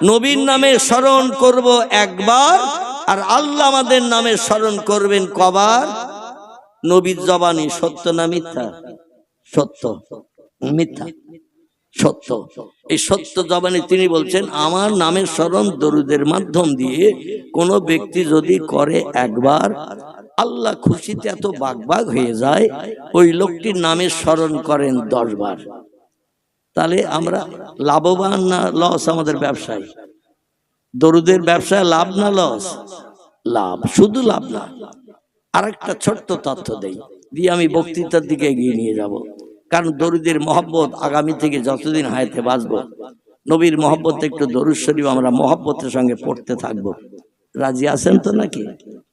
নবীর নামে স্মরণ করব একবার, আর আল্লাহ আমাদের নামে স্মরণ করবেন কবার? নবীর জবানি সত্য না মিথ্যা? সত্য। মিথ্যা? সত্য। এই সত্য জবানি তিনি বলছেন, আমার নামের স্মরণ দরুদের মাধ্যম দিয়ে কোন ব্যক্তি যদি করে একবার, আল্লাহ খুশিতে এত বাগবাগ হয়ে যায়, ওই লোকটির নামের স্মরণ করেন 10 বার। তাহলে আমরা লাভবান না লস? আমাদের ব্যবসায় দরুদের ব্যবসায় লাভ না লস? লাভ, শুধু লাভ না। আরেকটা ছোট্ট তথ্য দেই, দিয়ে আমি বক্তৃতার দিকে এগিয়ে নিয়ে যাব। কারণ দরুদের মহব্বত আগামী থেকে যতদিন হায়াতে বাঁচবো, নবীর মহব্বত একটু দরুদ শরীফ আমরা মহব্বতের সঙ্গে পড়তে থাকবো। রাজি আছেন তো নাকি?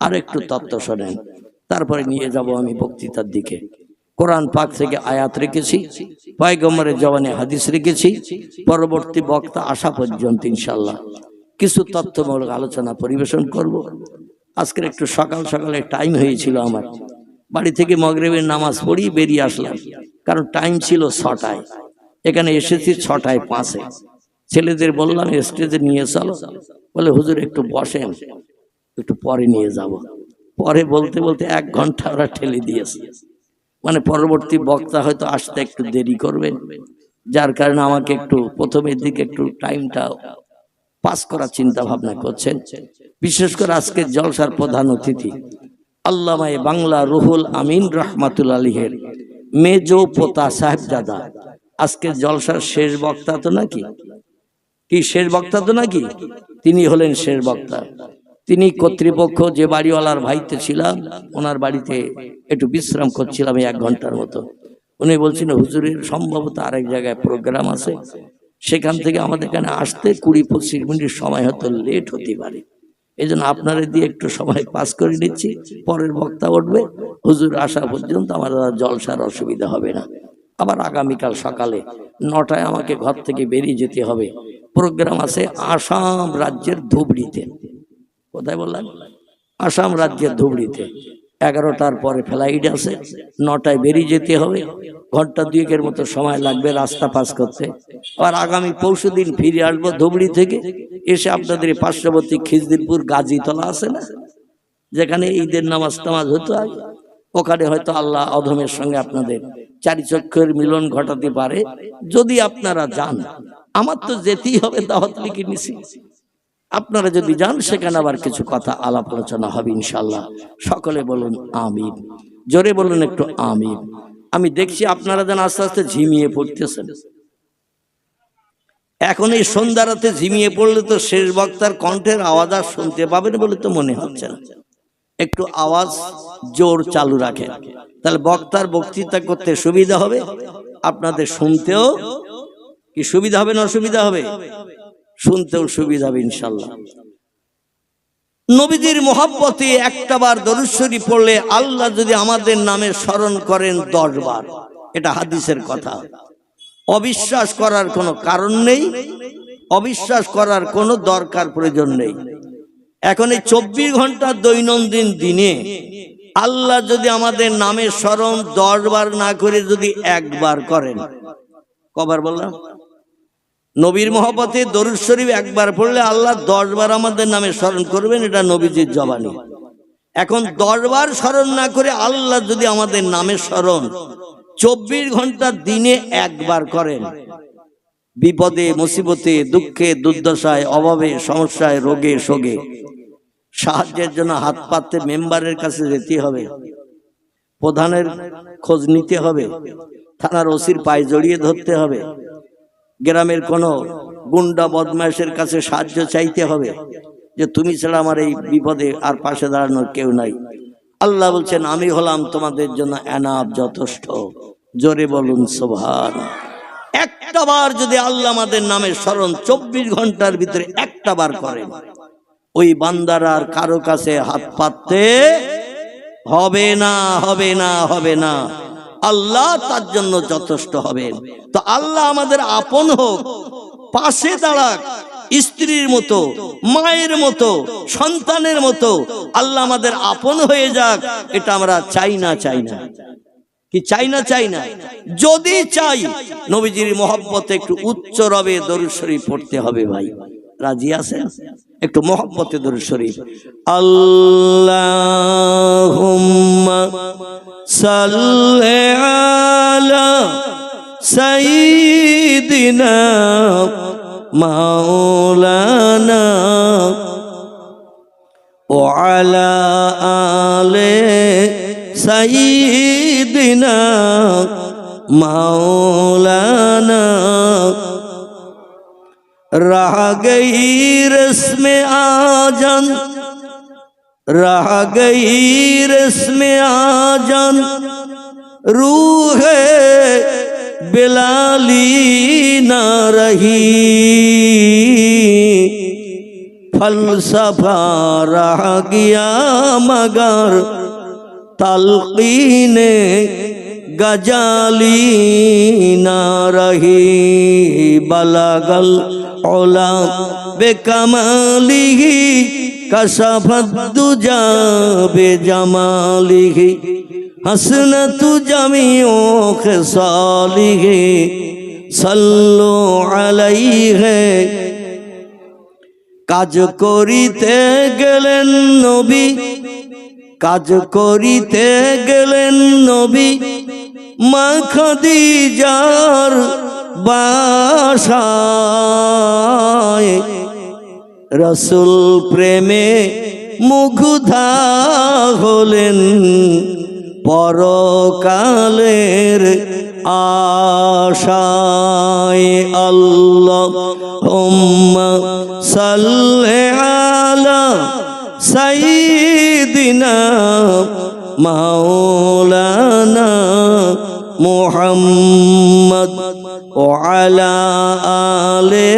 আর একটু তথ্য শোনেন, তারপরে নিয়ে যাব আমি বক্তৃতার দিকে। কোরআন পাক থেকে আয়াত রেখেছি, পয়গম্বরের জবানে হাদিস রেখেছি। পরবর্তী বক্তা আসা পর্যন্ত ইনশাআল্লাহ কিছু তথ্যমূলক আলোচনা পরিবেশন করব। আজকের একটু সকাল সকালে টাইম হয়েছিল আমার, বাড়ি থেকে মাগরিবের নামাজ পড়ি বেরিয়ে আসলাম, কারণ টাইম ছিল 6টায়। এখানে এসেছি 6টায় 5-এ। ছেলেদের বললাম স্টেজে নিয়ে চলো, বলে হুজুর একটু বসেন, একটু পরে নিয়ে যাব। পরে বলতে বলতে 1 ঘন্টা ওরা ঠেলে দিয়েছে। মানে পরবর্তী বক্তা হয়তো আসতে একটু দেরি করবে, যার কারণে আমাকে একটু প্রথমের দিকে একটু টাইমটা পাস করার চিন্তা ভাবনা করছেন। বিশেষ করে আজকের জলসার প্রধান অতিথি আল্লামা বাংলা রুহুল আমিন রহমাতুল্লাহ আলাইহির মেজো পোতা সাহেবজাদা আজকের জলসার শেষ বক্তা তো নাকি? কি শেষ বক্তা তো নাকি? তিনি হলেন শেষ বক্তা। তিনি কর্তৃপক্ষ যে বাড়িওয়ালার ভাইতে ছিলাম, ওনার বাড়িতে একটু বিশ্রাম করছিলাম 1 ঘন্টার মতো। উনি বলছেন হুজুরের সম্ভবত আরেক জায়গায় প্রোগ্রাম আছে, সেখান থেকে আমাদের এখানে আসতে 20-25 মিনিট সময় হয়তো লেট হতে পারে। এই জন্য আপনারা দিয়ে একটু সময় পাস করে নিচ্ছি, পরের বক্তা উঠবে, হুজুর আসা পর্যন্ত আমার জলসার অসুবিধা হবে না। আবার আগামীকাল সকালে 9টায় আমাকে ঘর থেকে বেরিয়ে যেতে হবে। প্রোগ্রাম আছে আসাম রাজ্যের ধুবড়িতে। কোথায় বললাম? আসাম রাজ্যের ধুবড়িতে। 11টার পরে ফ্লাইট আছে, 9টায় বেরিয়ে যেতে হবে। ঘন্টা 2-এর মতো সময় লাগবে রাস্তা পাস করতে। আর আগামী পরশুদিন ফিরে আসবো ধুবড়ি থেকে, এসে আপনাদের পার্শ্ববর্তী খিজদিরপুর গাজীতলা আছে না, যেখানে ঈদের নামাজ টামাজ হতো আগে, ওখানে হয়তো আল্লাহ অধমের সঙ্গে আপনাদের চারিচক্ষের মিলন ঘটাতে পারে। যদি আপনারা যান, আমার তো যেতেই হবে, দাওয়াত লিখে নিছি। আপনারা যদি যান, সেখানে আবার কিছু কথা আলাপ আলোচনা হবে ইনশাআল্লাহ। সকলে বলুন আমিন, জোরে বলুন একটু আমিন। আমি দেখছি আপনারা যেন আস্তে আস্তে ঝিমিয়ে পড়তেছেন। এখন এই সন্ধ্যা রাতে ঝিমিয়ে পড়লে তো শেষ বক্তার কণ্ঠের আওয়াজ আর শুনতে পাবেন বলে তো মনে হচ্ছে না। একটু আওয়াজ জোর চালু রাখেন, তাহলে বক্তার বক্তৃতা করতে সুবিধা হবে, আপনাদের শুনতেও কি সুবিধা হবে না অসুবিধা হবে? শুনতেও সুবিধা হবে ইনশাআল্লাহ। নবীজির মহব্বতে একটাবার দরুদ শরীফ পড়লে আল্লাহ যদি আমাদের নামে স্মরণ করেন 10 বার, এটা হাদিসের কথা। অবিশ্বাস করার কোনো কারণ নেই, অবিশ্বাস করার কোনো দরকার প্রয়োজন নেই। এখন এই 24 ঘন্টা দৈনন্দিন দিনে আল্লাহ যদি আমাদের নামের স্মরণ 10 বার না করে যদি 1 বার করেন, কবার বললাম? নবীর মহব্বতে দরুদ শরীফ 1 বার পড়লে আল্লাহ 10 বার আমাদের নামে স্মরণ করবেন, এটা নবীজির জবানি। এখন 10 বার স্মরণ না করে আল্লাহ যদি আমাদের নামে স্মরণ 24 ঘন্টা দিনে 1 বার করেন, বিপদে মুসিবতে দুঃখে দুর্দশায় অভাবে সমস্যায় রোগে শোকে সাহায্যের জন্য হাত পাততে মেম্বারের কাছে যেতে হবে, প্রধানের খোঁজ নিতে হবে, থানার ওসির পায়ে জড়িয়ে ধরতে হবে, গ্রামের কোনো গুন্ডা বদমাশের কাছে সাহায্য চাইতে হবে, যে তুমি ছাড়া আমার এই বিপদে আর পাশে দাঁড়ানোর কেউ নাই। আল্লাহ বলছেন আমি হলাম তোমাদের জন্য এনাফ, যথেষ্ট। জোরে বলুন সুবহান। একটা বার যদি আল্লাহ আমাদের নামে স্মরণ 24 ঘন্টার ভিতরে একটা বার করেন, ওই বান্দার আর কারো কাছে হাত পাততে হবে না, হবে না, হবে না। আল্লাহ তার জন্য যথেষ্ট হবেন। তো আল্লাহ আমাদের আপন হোক, পাশে দাঁড়াক, স্ত্রীর মতো, মায়ের মতো, সন্তানের মতো আল্লাহ আমাদের আপন হয়ে যাক, এটা আমরা চাই না? চাই না কি চাই না? চাই না। যদি চাই, নবীজির মহব্বতে একটু উচ্চ রবে দরুদ শরীফ পড়তে হবে। ভাই রাজি আছেন? একটু মহব্বতে দরুদ শরীফ। আল্লাহুম্মা সাল্লি আলা সাইয়্যিদিনা মাওলানা ওয়া আলা আলি সাইয়্যিদিনা মাওলানা। रह गई रस्म आजन, रह गई रस्म आजन, रूह बिलाली न रही। फलसफा रह गया मगर तलकीने गजाली न रही। बलगल औला बेकमालिही कशफद्दुजा बेजमालिही हसनतु जमीओ खिसालिही सल्लु अलैहि। কাজ করিতে গেলেন নবী, কাজ করিতে গেলেন নবী মা খাদিজার বাসায়। রসুল প্রেমে মুগ্ধা হলেন পরকালের আশায়। আল্লাহুম্মা সাল্লি আলা সাইয়্যিদিনা মাওলানা মুহাম্মদ ওয়া আলা আলি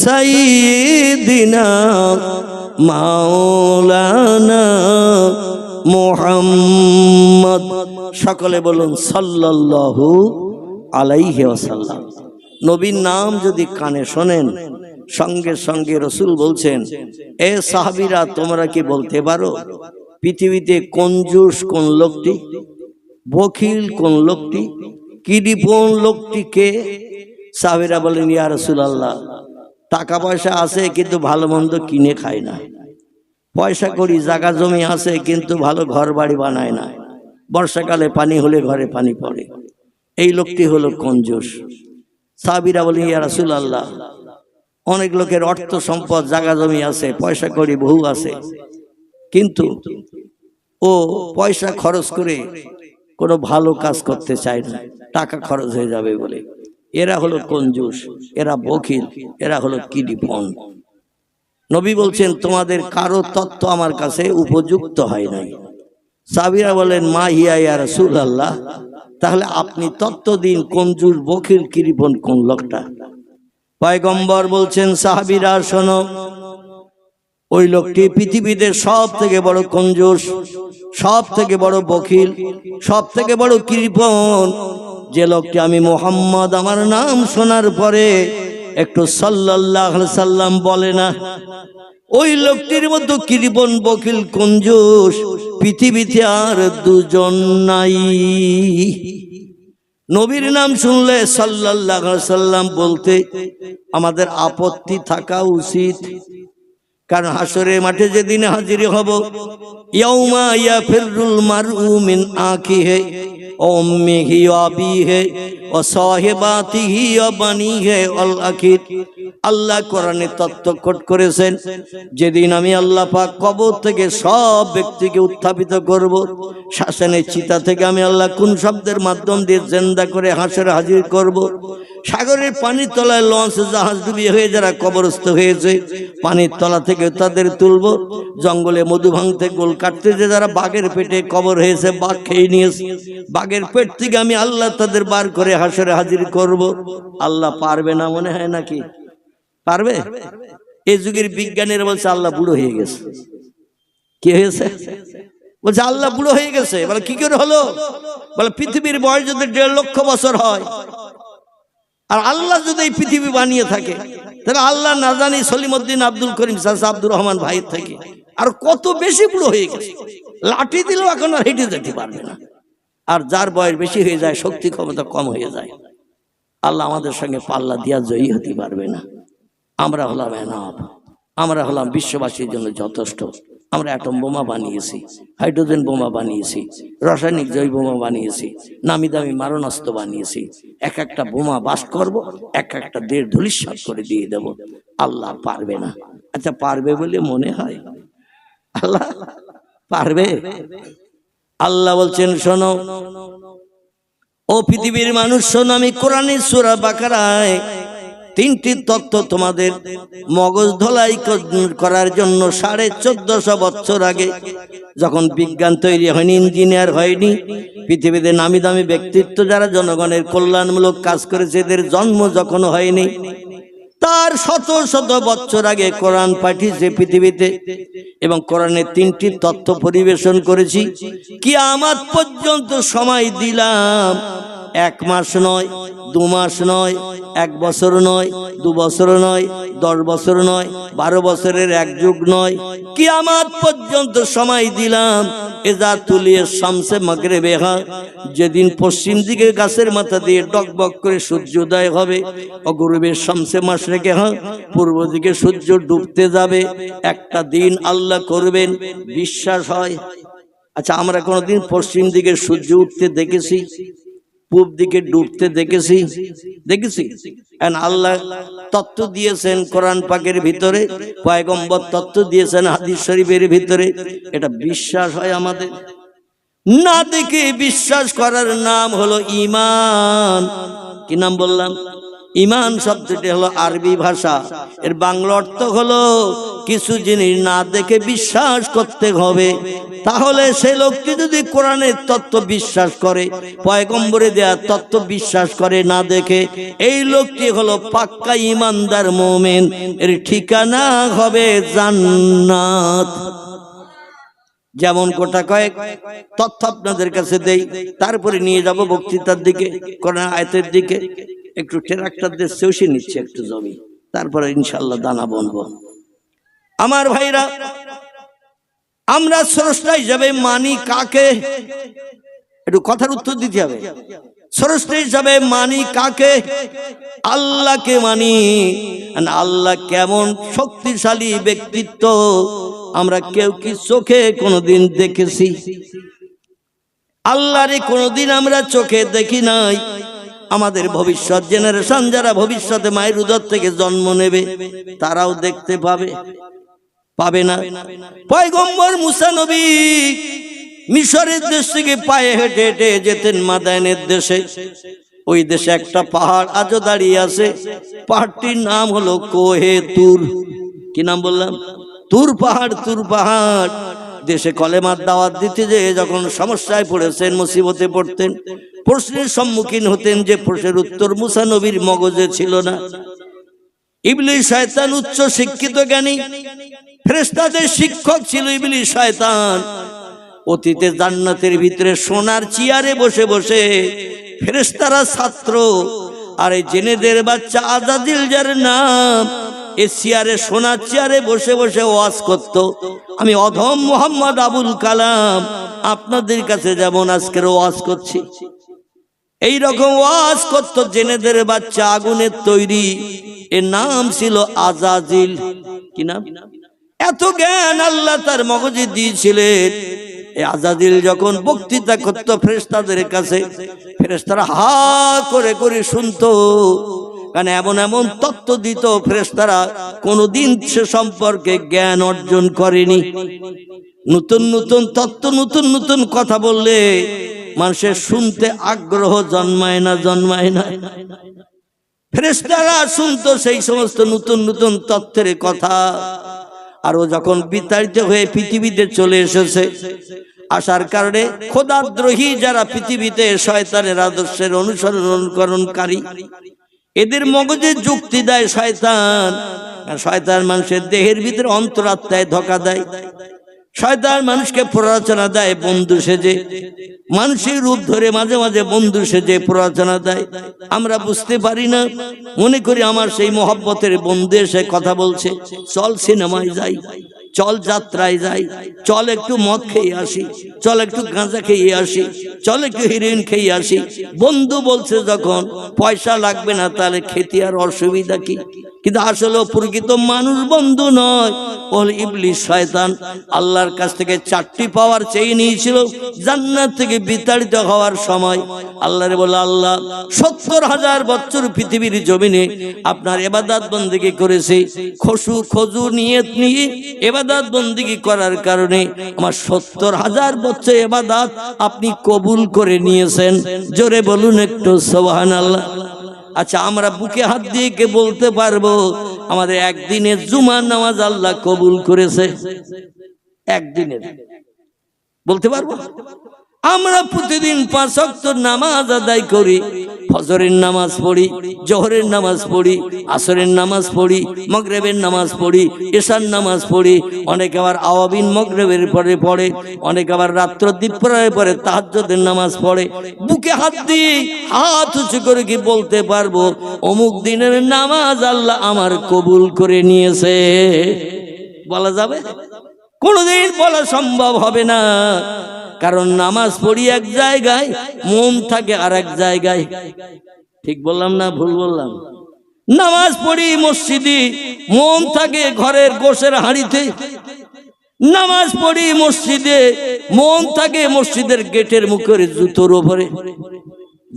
সাইয়্যিদিনা মাওলানা মুহাম্মদ। সকলে বলুন সাল্লাল্লাহু আলাইহি ওয়াসাল্লাম। নবীর নাম যদি কানে শোনেন সঙ্গে সঙ্গে রসুল বলছেন, এ সাহাবীরা তোমরা কি বলতে পারো পৃথিবীতে কঞ্জুস কোন লোকটি, বখিল কোন লোকটি, কৃপণ লোকটি কে? সাহাবীরা বলেন, ইয়া রাসূলুল্লাহ, টাকা পয়সা আছে কিন্তু ভালো মন্দ কিনে খায় না, পয়সা করি জায়গা জমি আছে কিন্তু ভালো ঘর বাড়ি বানায় না, বর্ষাকালে পানি হলে ঘরে পানি পড়ে, এই লোকটি হলো কঞ্জুস। সাহাবীরা বলেন, ইয়া রাসূলুল্লাহ, অনেক লোকের অর্থ সম্পদ জায়গা জমি আছে, পয়সা করি বহু আছে, কিন্তু ও পয়সা খরচ করে কোনো ভালো কাজ করতে চায় না, টাকা খরচ হয়ে যাবে বলে। এরা হলো কঞ্জুস, এরা বখিল, এরা হলো কৃপণ। নবী বলছেন, তোমাদের কারো তত্ত্ব আমার কাছে উপযুক্ত হয় নাই। সাহাবীরা বলেন, মা হিয়া ইয়া রাসূলুল্লাহ, তাহলে আপনি তত্ত্ব দিন কঞ্জুস বখিল কৃপণ কোন লোকটা? পয়গম্বর বলছেন, সাহাবীরা শোনো, ওই লোকটি পৃথিবীতে সব থেকে বড় কঞ্জুস, সব থেকে বড় বখিল, সব থেকে বড় কৃপণ, যে লোকটি আমি মুহাম্মদ আমার নাম শোনার পরে একটু সাল্লাল্লাহু আলাইহি সাল্লাম বলে না, ওই লোকটির মতো কৃপণ বখিল কঞ্জুস পৃথিবীতে আর দুজন নাই। নবীর নাম শুনলে সাল্লাল্লাহু আলাইহি সাল্লাম বলতে আমাদের আপত্তি থাকা উচিত, কারণ হাসরের মাঠে যেদিন হাজির হব, ইয়াউমা ইয়াফিরুল মারউ মিন আখিহি ওয়া উম্মিহি ওয়া আবিহি ওয়া সাহিবাতিহি ওয়া বানিহি ওয়াল আখির। আল্লাহ কোরআনে তত্ত্বকট করেছেন, যেদিন আমি আল্লাহ পাক কবর থেকে সব ব্যক্তিকে উত্থাপিত করব, শ্মশানের চিতা থেকে আমি আল্লাহ কোন শব্দের মাধ্যম দিয়ে জিন্দা করে হাসরে হাজির করব, সাগরের পানির তলায় লঞ্চ জাহাজ ডুবিয়ে হয়ে যারা কবরস্থ হয়েছে পানির তলা থেকে তাদের তুলব, জঙ্গলে মধু ভাঙতে গোল কাটতে যে যারা বাঘের পেটে কবর হয়েছে, বাঘ খেয়ে নিয়েছে, বাঘের পেট থেকে আমি আল্লাহ তাদের বার করে হাসরে হাজির করব। আল্লাহ পারবে না মনে হয় নাকি? পারবে? এই যুগের বিজ্ঞানীরা বলছে আল্লাহ বুড়ো হয়ে গেছে। কি হয়েছে? বলছে আল্লাহ বুড়ো হয়ে গেছে। বলে কি করে হলো? বলে পৃথিবীর বয়স যদি 1.5 লক্ষ বছর হয়, আর আল্লাহ যদি এই পৃথিবী বানিয়ে থাকে, তাহলে আল্লাহ না জানি সলিমউদ্দিন আব্দুল করিম চাচা আব্দুর রহমান ভাইয়ের থেকে আর কত বেশি বুড়ো হয়ে গেছে, লাঠি দিলেও এখন আর হেঁটে যেতে পারবে না। আর যার বয়স বেশি হয়ে যায়, শক্তি ক্ষমতা কম হয়ে যায়, আল্লাহ আমাদের সঙ্গে পাল্লা দিয়া জয়ী হতে পারবে না। আমরা হলাম এনাফ, আমরা হলাম বিশ্ববাসীর জন্য যথেষ্ট। আমরা অ্যাটম বোমা বানিয়েছি, হাইড্রোজেন বোমা বানিয়েছি, রাসায়নিক জৈব বোমা বানিয়েছি, নামি দামি মারণাস্ত্র বানিয়েছি। এক একটা বোমা বাস্ট করব, এক একটা দেড় ধূলিসাৎ করে দিয়ে দেব। আল্লাহ পারবে না? আচ্ছা, পারবে বলে মনে হয়? আল্লাহ পারবে? আল্লাহ বলছেন, শোনো ও পৃথিবীর মানুষ, শোনো, আমি কোরআনের সূরা বাকারায় তিনটি তত্ত্ব তোমাদের মগজ ধোলাই করার জন্য 1450 বছর আগে, যখন বিজ্ঞান তৈরি হয়নি, ইঞ্জিনিয়ার হয়নি, পৃথিবীতে নামি দামি ব্যক্তিত্ব যারা জনগণের কল্যাণমূলক কাজ করেছে, এদের জন্ম যখন হয়নি, তার শত শত বছর আগে কোরআন পাঠিয়েছে পৃথিবীতে, এবং কোরআনের তিনটি তত্ত্ব পরিবেশন করেছি। কিয়ামত পর্যন্ত সময় দিলাম, 1 মাস নয়, 2 মাস নয়, 1 বছর নয়, 2 বছর নয়, 10 বছর নয়, 12 বছরের 1 যুগ নয়, কিয়ামত পর্যন্ত সময় দিলাম। এজা তুলিয়ে শামসে মাগরিবেহা, যেদিন পশ্চিম দিকে গাছের মাথা দিয়ে ডকবক করে সূর্যোদয় হবে, অগরুবের শামসে মাশরিকেহা, পূর্ব দিকে সূর্য ডুবতে যাবে, একটা দিন আল্লাহ করবেন। বিশ্বাস হয়? আচ্ছা, আমরা কোনোদিন পশ্চিম দিকে সূর্য উঠতে দেখেছি? পূব দিকে ডুবতে দেখেছি? আল্লাহ তত্ত্ব দিয়েছেন কোরআন পাকের ভিতরে, পয়গম্বর তত্ত্ব দিয়েছেন হাদিস শরীফের ভিতরে। এটা বিশ্বাস হয় আমাদের? না দেখে বিশ্বাস করার নাম হলো ঈমান। কি নাম বললাম? ঈমান শব্দটি হলো আরবি ভাষা, এর বাংলা অর্থ হলো কিছু জিনিস না দেখে বিশ্বাস করতে হবে। তাহলে সেই লোকটি যদি কোরআনের তত্ত্ব বিশ্বাস করে, পয়গম্বরে দেয়া তত্ত্ব বিশ্বাস করে না দেখে, এই লোকটি হলো পাক্কা ঈমানদার মুমিন, এর ঠিকানা হবে জান্নাত। যেমন গোটা কয়েক তথ্য আপনাদের কাছে দেই, তারপরে নিয়ে যাব বক্তৃতার দিকে, কোরআন আয়াতের দিকে। একটু ট্রাক্টরদের চষে নিচ্ছে একটু জমি, তারপরে ইনশাআল্লাহ দানা বুনবো। আমার ভাইরা, আমরা স্রষ্টা হিসাবে মানি কাকে? একটু কথার উত্তর দিতে হবে। স্রষ্টা হিসাবে মানি কাকে? আল্লাহকে মানি। আল্লাহ কেমন শক্তিশালী ব্যক্তিত্ব, আমরা কেউ কি চোখে কোনোদিন দেখেছি? আল্লাহরে কোনোদিন আমরা চোখে দেখি নাই। আমাদের ভবিষ্যৎ জেনারেশন, যারা ভবিষ্যতে মায়ের উদর থেকে জন্ম নেবে, তারাও দেখতে পাবে না। পয়গম্বর মুসা নবী মিশরের দেশ থেকে পায়ে হেঁটে হেঁটে যেতেন মাদায়েনের দেশে। ওই দেশে একটা পাহাড় আজও দাঁড়িয়ে আছে, পাহাড়টির নাম হলো কোহে তুর। কি নাম বললাম? তুর পাহাড়। তুর পাহাড় দেশে কলেমার দাওয়াত দিতে যে যখন সমস্যায় পড়েছেন, মুসিবতে পড়তেন, প্রশ্নের সম্মুখীন হতেন, যে প্রশ্নের উত্তর মুসা নবীর মগজে ছিল না। ইবলিস শয়তান উচ্চ শিক্ষিত জ্ঞানী, ফেরেশতাদের শিক্ষক ছিল ইবলিস শয়তান। অতীতে জান্নাতের ভিতরে সোনার চেয়ারে বসে বসে ফেরেশতারা ছাত্র, আর এই জেনেদের বাচ্চা আজাজিল যার নাম, এ চেয়ারে, সোনার চেয়ারে বসে বসে ওয়াজ করত। আমি অধম মোহাম্মদ আবুল কালাম আপনাদের কাছে যেমন আজকের ওয়াজ করছি, এই রকম ওয়াজ করত জেনেদের বাচ্চা, আগুনের তৈরি। এর নাম ছিল আজাজিল। কি নাম? এত জ্ঞান আল্লাহ তার মগজে দিয়েছিলেন। এই আজাজিল যখন বক্তৃতা করত ফেরেশতাদের কাছে, ফেরেশতারা হা করে করে শুনতো, কারণ এমন এমন তত্ত্ব দিত ফেরেশতারা কোনোদিন সে সম্পর্কে জ্ঞান অর্জন করেনি। নতুন নতুন তত্ত্ব, নতুন নতুন কথা বললে মানুষের শুনতে আগ্রহ জন্মায় না? ফেরেশতারা শুনতো সেই সমস্ত নতুন নতুন তথ্যের কথা। আর ও যখন বিতাড়িত হয়ে পৃথিবীতে চলে এসেছে, আসার কারণে খোদাদ্রোহী যারা পৃথিবীতে শয়তানের আদর্শের অনুকরণকারী, এদের মগজে যুক্তি দেয় শয়তান। শয়তান মানুষের দেহের ভিতরে অন্তরাত্মায় ধোঁকা দেয়। শয়তান মানুষকে প্ররোচনা দেয় বন্ধু সেজে, মানুষের রূপ ধরে মাঝে মাঝে বন্ধু সেজে প্ররোচনা দেয়। আমরা বুঝতে পারি না, মনে করি আমার সেই মহব্বতের বন্ধু এসে কথা বলছে, চল সিনেমায় যাই, চল যাত্রায় যাই, চল একটু মদ খেয়ে আসি, চল একটু গাঁজা খেয়ে আসি, চল একটু হিরোইন খেয়ে আসি। বন্ধু বলছে যখন পয়সা লাগবে না, তাহলে খেতে আর অসুবিধা কি? কিন্তু আসলে প্রকৃত মানুষ বন্ধু নয়, ওল ইবলিস শয়তান। আল্লাহর কাছ থেকে 4টি পাওয়ার চেয়ে নিয়েছিল জান্নাত থেকে বিতাড়িত হওয়ার সময়। আল্লাহরে বলে, আল্লাহ 70,000 বছর পৃথিবীর জমিনে আপনার ইবাদত বন্দেগী করেছে, খজু নিয়ত নিয়ে ইবাদত বন্দেগী করার কারণে আমার 70,000 বছর ইবাদত আপনি কবুল করে নিয়েছেন। জোরে বলুন একটু সুবহানাল্লাহ। আচ্ছা, আমরা বুকে হাত দিয়ে কে বলতে পারবো আমাদের একদিনের জুমার নামাজ আল্লাহ কবুল করেছে? একদিনের বলতে পারবো? আমরা প্রতিদিন 5 ওয়াক্ত নামাজ আদায় করি, ফজরের নামাজ পড়ি, জোহরের নামাজ পড়ি, আসরের নামাজ পড়ি, মাগরিবের নামাজ পড়ি, এশার নামাজ পড়ি, অনেকে আবার আওয়াবিন মাগরিবের পরে পড়ে, অনেকে আবার রাত্র দ্বীপ্রায় পরে তাহাজ্জুদের নামাজ পড়ে। বুকে হাত দিয়ে হাত উঁচু করে কি বলতে পারবো অমুক দিনের নামাজ আল্লাহ আমার কবুল করে নিয়েছে? বলা যাবে? কোনোদিন বলা সম্ভব হবে না, কারণ নামাজ পড়ি এক জায়গায়, মন থাকে আর এক জায়গায়। ঠিক বললাম না ভুল বললাম? নামাজ পড়ি মসজিদে, মন থাকে ঘরের গোশের হাঁড়িতে। নামাজ পড়ি মসজিদে, মন থাকে মসজিদের গেটের মুখের জুতোর উপরে।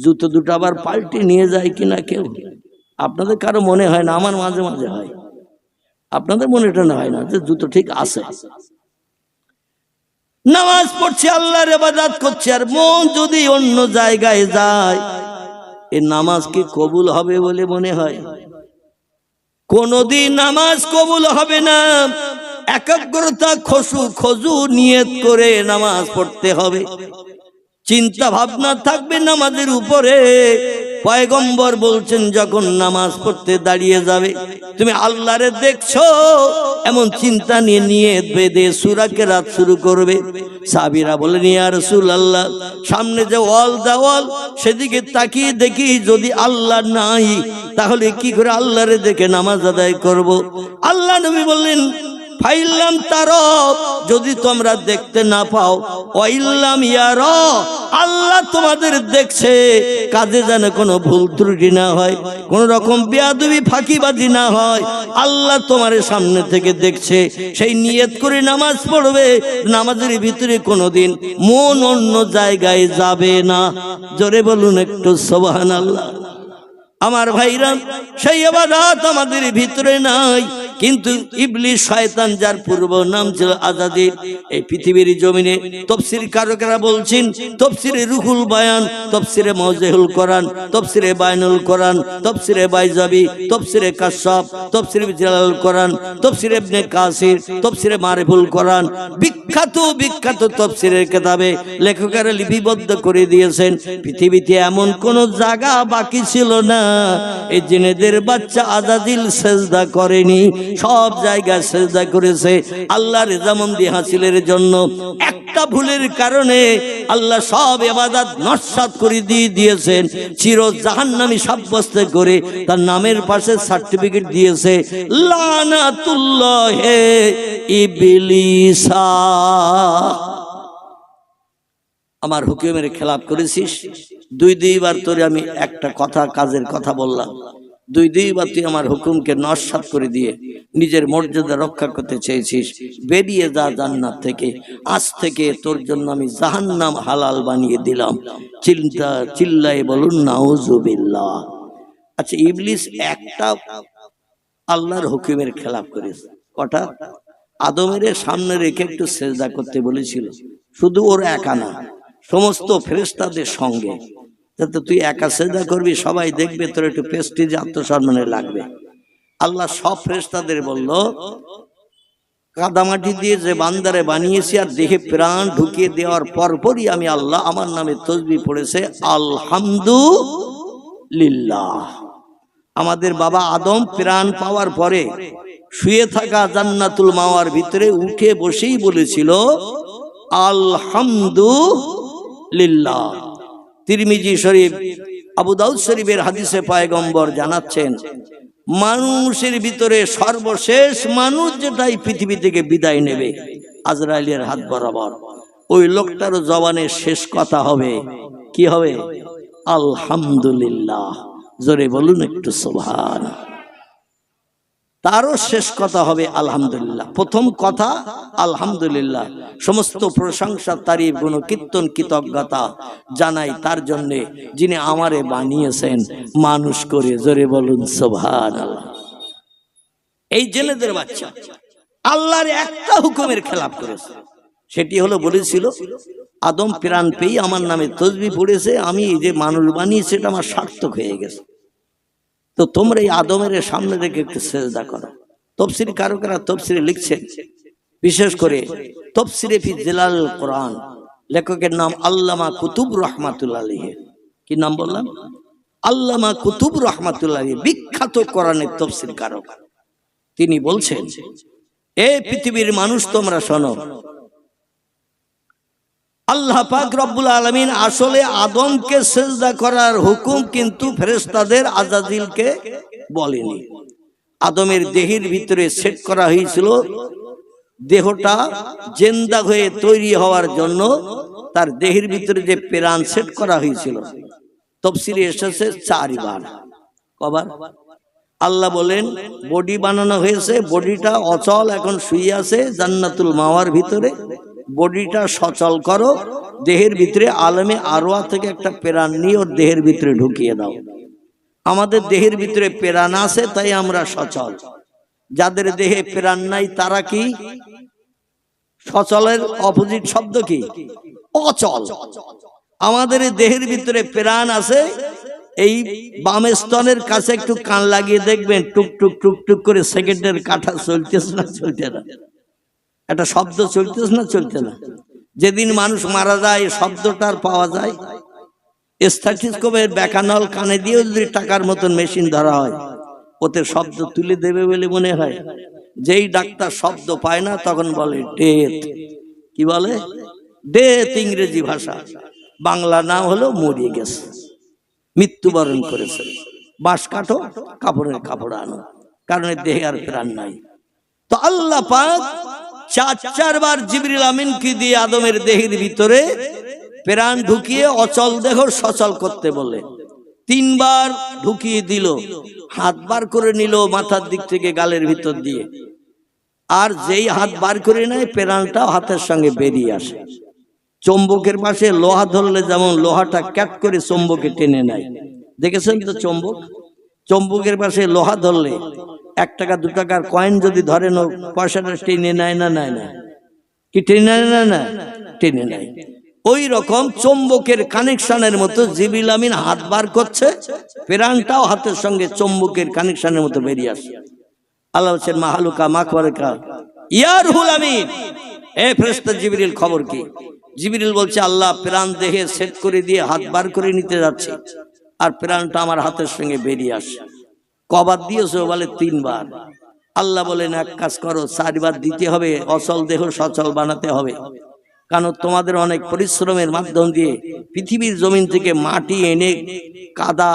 জুতো দুটো আবার পাল্টে নিয়ে যায় কিনা কেউ? আপনাদের কারো মনে হয় না, আমার মাঝে মাঝে হয়। আপনাদের মনে এটা না হয় না যে জুতো ঠিক আছে। নামাজ পড়ছি, আল্লাহর ইবাদত করছি, আর মন যদি অন্য জায়গায় যায়, এই নামাজ কি কবুল হবে বলে মনে হয়? কোনদিন নামাজ কবুল হবে না। একাগ্রতা, খজু নিয়ত করে নামাজ পড়তে হবে। চিন্তা ভাবনা থাকবে নামাজের উপরে। পয়গম্বর বলছেন, যখন নামাজ পড়তে দাঁড়িয়ে যাবে তুমি আল্লাহরে দেখছো এমন চিন্তা নিয়ে নিয়ত বেঁধে সূরা কেরাত শুরু করবে। সাহাবীরা বলেন, ইয়া রাসূলুল্লাহ, সামনে যে ওয়াল দেওয়াল সেদিকে তাকিয়ে দেখি যদি আল্লাহ নাই, তাহলে কি করে আল্লাহরে দেখে নামাজ আদায় করব? আল্লাহ নবী বললেন, ফাইল্লাম তারা, যদি তোমরা দেখতে না পাও, ওয়াইল্লাম ইয়ারা, আল্লাহ তোমাদের দেখছে, কাজে যেন কোনো ভুল ত্রুটি না হয়, কোন রকম বেয়াদবি ফাঁকিবাজি না হয়, আল্লাহ তোমার সামনে থেকে দেখছে, সেই নিয়ত করে নামাজ পড়বে। নামাজের ভিতরে কোনোদিন মন অন্য জায়গায় যাবে না। জোরে বলুন একটু সুবহানাল্লাহ। আমার ভাইরা, সেই ইবাদত আমাদের ভিতরে নাই, কিন্তু ইবলিস শয়তান, যার পূর্ব নাম ছিল আজাদিল, এই পৃথিবীর জমিনে তাফসীর কারকেরা বলছেন, তাফসীরে রুহুল বায়ান, তাফসীরে মাওজিহুল কোরআন, তাফসীরে বায়ানুল কোরআন, তাফসীরে বাইজাবি, তাফসীরে কাশফ, তাফসীরে জালাল কোরআন, তাফসীরে ইবনে কাসির, তাফসীরে মারিফুল কোরআন, বিখ্যাত তাফসীরের কিতাবে লেখকেরা লিপিবদ্ধ করে দিয়েছেন। পৃথিবীতে এমন কোন জায়গা বাকি ছিল না এই জিনেদের বাচ্চা আজাদিল সেজদা করেনি। সব জায়গায় সেজদা করেছে আল্লাহর রেজামন্দি হাসিলের জন্য। একটা ভুলের কারণে আল্লাহ সব ইবাদত নস্যাৎ করে দিয়েছেন, চির জাহান্নামী সাব্যস্ত করে তার নামের পাশে সার্টিফিকেট দিয়েছে, লানাতুল্লাহি ইবলিসা। আমার হুকুমের খেলাপ করেছিস, দুইবার তোরে আমি একটা কথা, কাজের কথা বললাম, দুইবার তুই আমার হুকুমকে নস্যাৎ করে দিয়ে নিজের মর্যাদা রক্ষা করতে চেয়েছিস, বেরিয়ে যা জান্নাত থেকে। আজ থেকে তোর জন্য আমি জাহান্নাম হালাল বানিয়ে দিলাম। চিল্লায়ে বলুন নাউজুবিল্লাহ। আচ্ছা, ইবলিস একটা আল্লাহর হুকুমের খেলাপ করেছে। কটা? আদমের সামনে রেখে একটু সেজদা করতে বলেছিল, শুধু ওর একা না, সমস্ত ফেরেশতাদের সঙ্গে, যাতে তুই একা সেজদা করবি, সবাই দেখবে, তোর একটু প্রেস্টিজ, আত্মসম্মানে লাগবে। আল্লাহ সব ফেরেশতাদের বলল, কাদামাটি দিয়ে যে বান্দারে বানিয়েছি আর দেহে প্রাণ ঢুকিয়ে দেওয়ার পরপরই আমি আল্লাহ আমার নামে তাসবিহ পড়েছে আলহামদুলিল্লাহ। আমাদের বাবা আদম প্রাণ পাওয়ার পরে শুয়ে থাকা জান্নাতুল মাওয়ার ভিতরে উঠে বসেই বলেছিল আলহামদুলিল্লাহ। তিরমিজি শরীফ, আবু দাউদ শরীফের হাদিসে পয়গম্বর জানাচ্ছেন, মানুষের ভিতরে সর্বশেষ মানুষ যেটাই পৃথিবী থেকে বিদায় নেবে আজরাইলের হাত বরাবর, ওই লোকটার জবানের শেষ কথা হবে কি হবে? আলহামদুলিল্লাহ। জোরে বলুন একটু সুবহান। তারও শেষ কথা হবে আলহামদুলিল্লাহ। প্রথম কথা আলহামদুলিল্লাহ, সমস্ত প্রশংসা তারিফ গুণ কীর্তন কৃতজ্ঞতা জানাই তার জন্য যিনি আমারে বানিয়েছেন মানুষ করে। জোরে বলুন সুবহানাল্লাহ। এই জেলেদের বাচ্চা আল্লাহর একটা হুকুমের খেলাপ করেছে, সেটি হলো বলেছিল আদম প্রাণ পেয়ে আমার নামে তসবিহ পড়েছে, আমি যে মানুষ বানিয়েছি এটা আমার সার্থক হয়ে গেছে, তো তোমরা এই আদমের সামনে রেখে একটু সেজদা করো। তফসির কারকেরা তফসিরে লিখছেন, বিশেষ করে তফসিরে ফি জিলাল কোরআন, লেখকের নাম আল্লামা কুতুব রহমাতুল্লাহ আলাইহি। কি নাম বললাম? আল্লামা কুতুব রহমাতুল্লাহ আলাইহি, বিখ্যাত কোরআনের তফসির কারক। তিনি বলছেন, এই পৃথিবীর মানুষ তোমরা শোনো, আল্লাহ পাক রব্বুল আলামিন আসলে আদমকে সিজদা করার হুকুম কিন্তু ফেরেশতাদের আজাজিলকে বলেনি। আদমের দেহের ভিতরে সেট করা হয়েছিল, দেহটা জিন্দা হয়ে তৈরি হওয়ার জন্য তার দেহের ভিতরে যে প্রাণ সেট করা হয়েছিল, তাফসীরে এসেছে 4 বার। কবার? আল্লাহ বলেন বডি বানানো হয়েছে, বডিটা অচল এখন শুয়ে আছে জান্নাতুল মাওয়ার ভিতরে, বডিটা সচল করো, দেহের ভিতরে আলমে আরওয়া থেকে একটা প্রাণ নিয়ে ওর দেহের ভিতরে ঢুকিয়ে দাও। আমাদের দেহের ভিতরে প্রাণ আছে তাই আমরা সচল, যাদের দেহে প্রাণ নাই তারা কি? সচলের অপোজিট শব্দ কি? অচল। আমাদের দেহের ভিতরে প্রাণ আছে, এই বাম স্তনের কাছে একটু কান লাগিয়ে দেখবেন টুক টুক টুক টুক করে সেকেন্ডের কাঁটা চলতেছে না চলতে না, একটা শব্দ চলতেছে না চলতে না। যেদিন মানুষ মারা যায় শব্দটার পাওয়া যায়। স্ট্যাথোস্কোপের ব্যাকানল কানে দিয়ে যদি টাকার মতন মেশিন ধরা হয়, ওতে শব্দ তুলে দেবে বলে মনে হয়। যেই ডাক্তার শব্দ পায় না তখন বলে ডেথ। কি বলে? ডেথ ইংরেজি ভাষা, বাংলা নাম হলো মরিয়ে গেছে, মৃত্যুবরণ করেছে। বাঁশ কাটো, কাপড়ের কাপড় আনো, কারণ দেহে আর প্রাণ নাই। তো আল্লাহ পাক 4বার জিবরিল আমিনকে দিয়ে আদমের দেহের ভিতরে প্রাণ ঢুকিয়ে অচল দেহ সচল করতে বলে 3 বার ঢুকিয়ে দিল। হাত বার করে নিল মাথার দিক থেকে গালের ভিতর দিয়ে, আর যেই হাত বার করে নেয় প্রাণটাও হাতের সঙ্গে বেরিয়ে আসে। চুম্বকের পাশে লোহা ধরলে যেমন লোহাটা ক্যাট করে চুম্বকে টেনে নেয়, দেখেছেন তো? চুম্বকের পাশে লোহা ধরলে 1 টাকা 2 টাকার কয়েন যদি ধরেন পয়সাটা টেনে নেয় না? নেয় না? কি টেনে নেয় না? টেনে নেয়। ওই রকম চুম্বকের কানেকশনের মতো জিবরিল আমিন হাত বার করছে, প্রাণটাও হাতের সঙ্গে চুম্বকের কানেকশনের মতো বেরিয়ে আসে। আল্লাহ বলছেন মাহালুকা মাকওয়ারকা ইয়া রুহুল আমিন, এ ফেরেশতা জিবরিল খবর কি? জিবরিল বলছে আল্লাহ প্রাণ দেহে সেট করে দিয়ে হাত বার করে নিতে যাচ্ছে, আর প্রাণটা আমার হাতের সঙ্গে বেরিয়ে আসে। কবার দিয়েছো? বলে 3 বার। আল্লাহ বলেন এক কাজ করো, 4 বার দিতে হবে, অচল দেহ সচল বানাতে হবে। কারণ তোমাদের অনেক পরিশ্রমের মাধ্যম দিয়ে পৃথিবীর জমিন থেকে মাটি এনে কাদা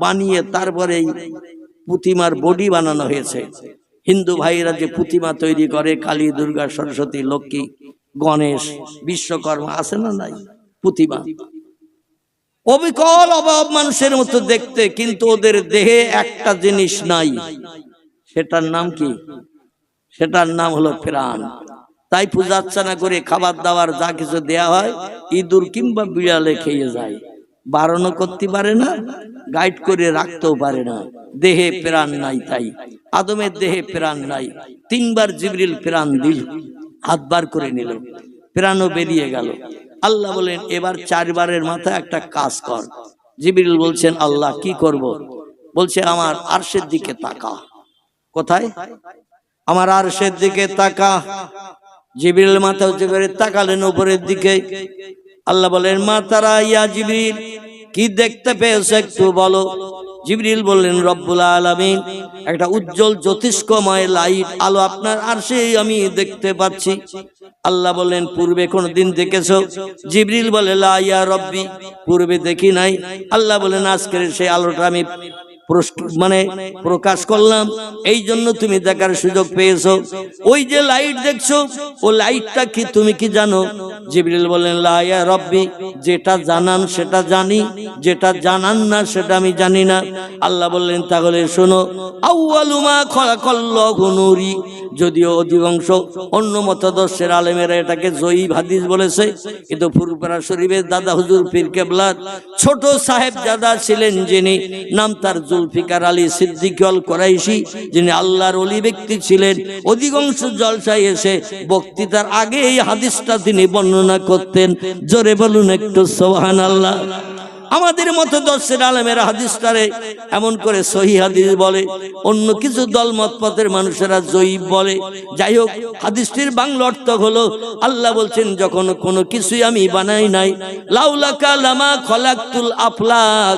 বানিয়ে তারপরে প্রতিমার বডি বানানো হয়েছে। হিন্দু ভাইরা যে প্রতিমা তৈরি করে, কালী, দুর্গা, সরস্বতী, লক্ষ্মী, গণেশ, বিশ্বকর্মা, আছে না নাই প্রতিমা? অবিকল অভাব মানুষের মতো দেখতে, কিন্তু ওদের দেহে একটা জিনিস নাই, সেটার নাম কি? সেটার নাম হলো প্রাণ। তাই পূজা অর্চনা করে খাবার দাবার যা কিছু দেয়া হয় ইঁদুর কিংবা বিড়ালে খেয়ে যায়, বারণও করতে পারে না, গাইড করে রাখতেও পারে না। দেহে প্রাণ নাই, তাই আদমের দেহে প্রাণ নাই। 3 বার জিবরিল প্রাণ দিল, হাত বার করে নিল, প্রাণও বেরিয়ে গেল। আল্লাহ বলেন এবার 4 বারের মাথায় একটা কাজ কর। জিবরিল বলছেন আল্লাহ কি করব? বলছে আমার আরশের দিকে তাকা। কোথায়? আমার আরশের দিকে তাকা। জিবরিল মাথা উঁচু করে তাকালেন উপরের দিকে। আল্লাহ বলেন মা তারা ইয়া জিবরিল, কি দেখতে পেয়েছ একটু বলো। জিবরিল বললেন রব্বুল আলামিন, একটা উজ্জ্বল জ্যোতিষ্কময় লাইট আলো আপনার আরশে আমি দেখতে পাচ্ছি। আল্লাহ বলেন পূর্বে কোনদিন দেখেছো? জিবরিল বলে লা ইয়া রব্বি, পূর্বে দেখি নাই। আল্লাহ বলেন আজকের সেই আলোটা আমি মানে প্রকাশ করলাম, এই জন্য তুমি দেখার সুযোগ পেয়েছো। ওই যে লাইট দেখছো, ও লাইটটা কি তুমি কি জানো? জিবরিল বলেন, লা ইয়া রব্বি, যেটা জানান সেটা জানি, যেটা জানান না সেটা আমি জানি না। আল্লাহ বললেন, তাহলে শোনো, আউয়ালু মা খালাকাল্লাহু নূরি। যদিও অধিকাংশ অন্য মতাদর্শের আলেমেরা এটাকে জয়ীব হাদিস বলেছে, কিন্তু ফুরফুরা শরীফের দাদা হুজুর পীর কেবলার ছোট সাহেবজাদা ছিলেন, যিনি নাম তার জুলফিকার আলী সিদ্দিক আল কোরাইশি, যিনি আল্লাহর ওলি ব্যক্তি ছিলেন। অধিকাংশ জলসায় এসে বক্তৃতার আগে এই হাদিসটা তিনি বর্ণনা করতেন। জোরে বলুন একটু সুবহানাল্লাহ। আমাদের মতো দর্শের আলেমেরা হাদিসটারে এমন করে সহি হাদিস বলে, অন্য কিছু দলমত পথের মানুষেরা জয়ীব বলে। যাই হোক, হাদিসটির বাংলা অর্থ হলো, আল্লাহ বলছেন, যখন কোনো কিছুই আমি বানাই নাই, লাউলাকা লামা খলাকতুল আফলাক,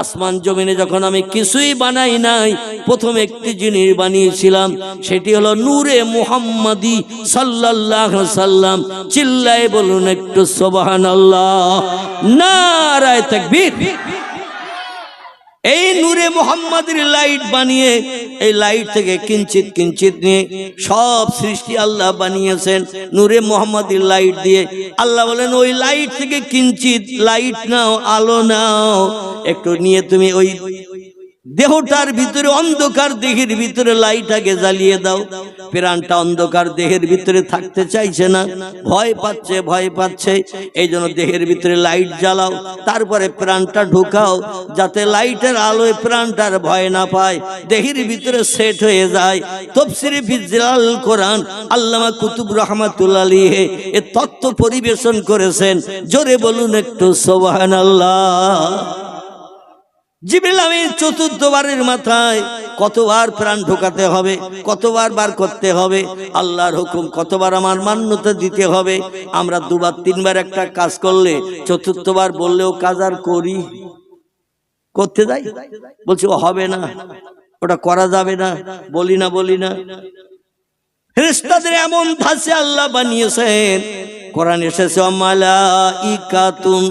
আসমান জমিনে যখন আমি কিছুই বানাই নাই, প্রথম একটি জিনিস বানিয়েছিলাম, সেটি হলো নূরে মুহাম্মাদি সাল্লাল্লাহু আলাইহি সাল্লাম। চিল্লায়ে বলুন একটু সুবহানাল্লাহ, নারায়ে তাকবীর। এই নূরে মুহাম্মাদের লাইট বানিয়ে, এই লাইট থেকে কিঞ্চিত কিঞ্চিত নিয়ে সব সৃষ্টি আল্লাহ বানিয়েছেন নূরে মুহাম্মাদের লাইট দিয়ে। আল্লাহ বলেন, ওই লাইট থেকে কিঞ্চিত লাইট নাও, আলো নাও, একটু নিয়ে তুমি ওই দেহটার ভিতরে, অন্ধকার দেহের ভিতরে লাইট আগে জ্বালিয়ে দাও। প্রাণটা অন্ধকার দেহের ভিতরে থাকতে চাইছে না, ভয় পাচ্ছে, ভয় পাচ্ছে। এই জন্য দেহের ভিতরে লাইট জ্বালাও, তারপরে প্রাণটা ঢুকাও, যাতে লাইটের আলোয় প্রাণটার ভয় না পায়, দেহের ভিতরে সেট হয়ে যায়। তাফসীরে ফিজিলাল কোরআন আল্লামা কুতুব রহমাতুল্লাহ আলাইহি এ তত্ত্ব পরিবেশন করেছেন। জোরে বলুন একটু সুবহানাল্লাহ। জিবরিল আমিন চতুর্থবারের মাথায় কতবার প্রাণ ঢোকাতে হবে, কতবার বার করতে হবে, আল্লাহর হুকুম কতবার আমার মান্যতা দিতে হবে। আমরা দুবার তিনবার একটা কাজ করলে চতুর্থবার বললেও কাজ আর করি, করতে যাই, বলছি ও হবে না, ওটা করা যাবে না, বলি না। ফেরেশতাদের এমন ধাঁচে আল্লাহ বানিয়েছেন, কোরআন এসেছে, মালাইকাতুন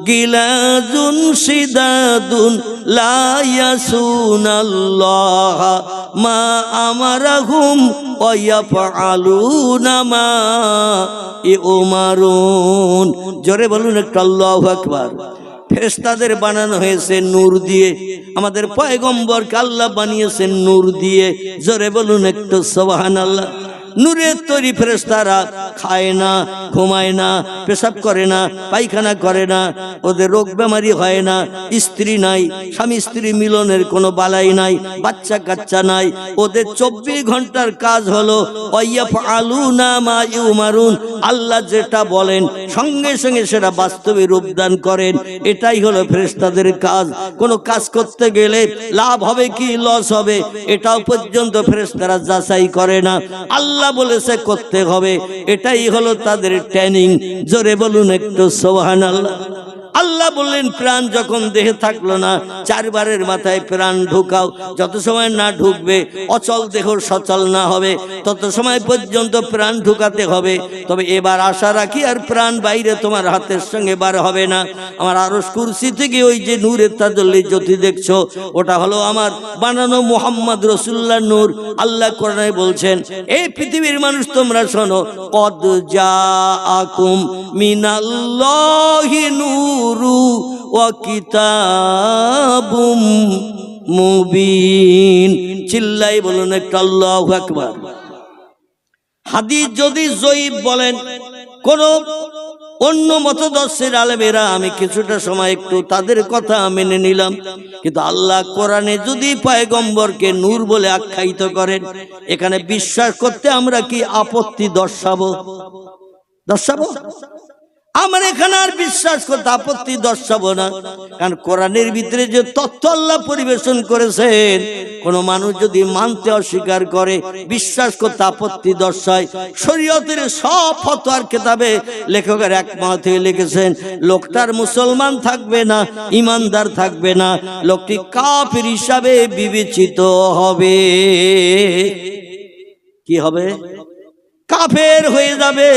গিলাজুন শিদাদুন লা ইয়াসুনাল্লাহ মা আমারাহুম ওয়া ইয়াফআলুনা মা ইউমারুন। জোরে বলুন একটু আল্লাহু আকবার। ফেরেশতাদের বানানো হয়েছে নূর দিয়ে, আমাদের পয়গম্বরকে আল্লাহ বানিয়েছেন নূর দিয়ে। জোরে বলুন একটু সুবহানাল্লাহ। নূরের তৈরি ফেরেশতারা খায় না, ঘুমায় না, পেশাব করে না, পায়খানা করে না, ওদের রোগ বেমারি হয় না, স্ত্রী নাই, স্বামী স্ত্রী মিলনের কোনো বালাই নাই, বাচ্চা কাচ্চা নাই। ওদের 24 ঘন্টার কাজ হলো ওয়াইয়াফআলুনা মা ইউমারুন, আল্লাহ যেটা বলেন সঙ্গে সঙ্গে সেটা বাস্তবে রূপদান করেন। এটাই হলো ফেরেশতাদের কাজ। কোনো কাজ করতে গেলে লাভ হবে কি লস হবে, এটাও পর্যন্ত ফেরেশতারা যাচাই করে না, আল্লাহ বলেছে করতে হবে, এটাই হলো তাদের ট্রেনিং। জোরে বলুন একটু সুবহানাল্লাহ। আল্লাহ বললেন, প্রাণ যখন দেহে থাকলো না, 4 বারের মাথায় প্রাণ ঢুকাও। যত সময় না ঢুকবে, অচল দেহ সচল না হবে, তত সময় পর্যন্ত প্রাণ ঢুকাতে হবে। তবে এবার আশা রাখি, আর প্রাণ বাইরে তোমার হাতের সঙ্গে বার হবে না। আমার আরশ কুরসি থেকে ওই যে নূরের তাজাল্লি জ্যোতি দেখছো, ওটা হলো আমার বানানো মুহাম্মদ রাসূলুল্লাহ নূর। আল্লাহ কোরআনে বলছেন, এই পৃথিবীর মানুষ তোমরা শোনো, কদ জাআকুম মিনাল্লাহি নূরু ওয়া কিতাবুম মুবিন। চিল্লাই বলুন একটু আল্লাহু আকবার। হাদিস যদি জয়ীব বলেন কোন অন্য মতদর্শের আলেমেরা, আমি কিছুটা সময় একটু তাদের কথা মেনে নিলাম, কিন্তু আল্লাহ কোরআনে যদি পয়গম্বরকে নূর বলে আখ্যায়িত করেন, এখানে বিশ্বাস করতে আমরা কি আপত্তি দর্শাবো? আমার এখানে আর বিশ্বাস করতে আপত্তি দর্শাবো না, কারণ কোরআনের ভিতরে যে তথ্য আল্লাহ পরিবেশন করেছেন, কোন মানুষ যদি মানতে অস্বীকার করে, বিশ্বাস করতে আপত্তি দর্শায়। শরীয়তের সব ফতোয়ার কিতাবে লেখকের একমত হয়ে লিখেছেন, লোকটার মুসলমান থাকবে না, ইমানদার থাকবে না, লোকটি কাফির হিসাবে বিবেচিত হবে। কি হবে? কাফের হয়ে যাবে।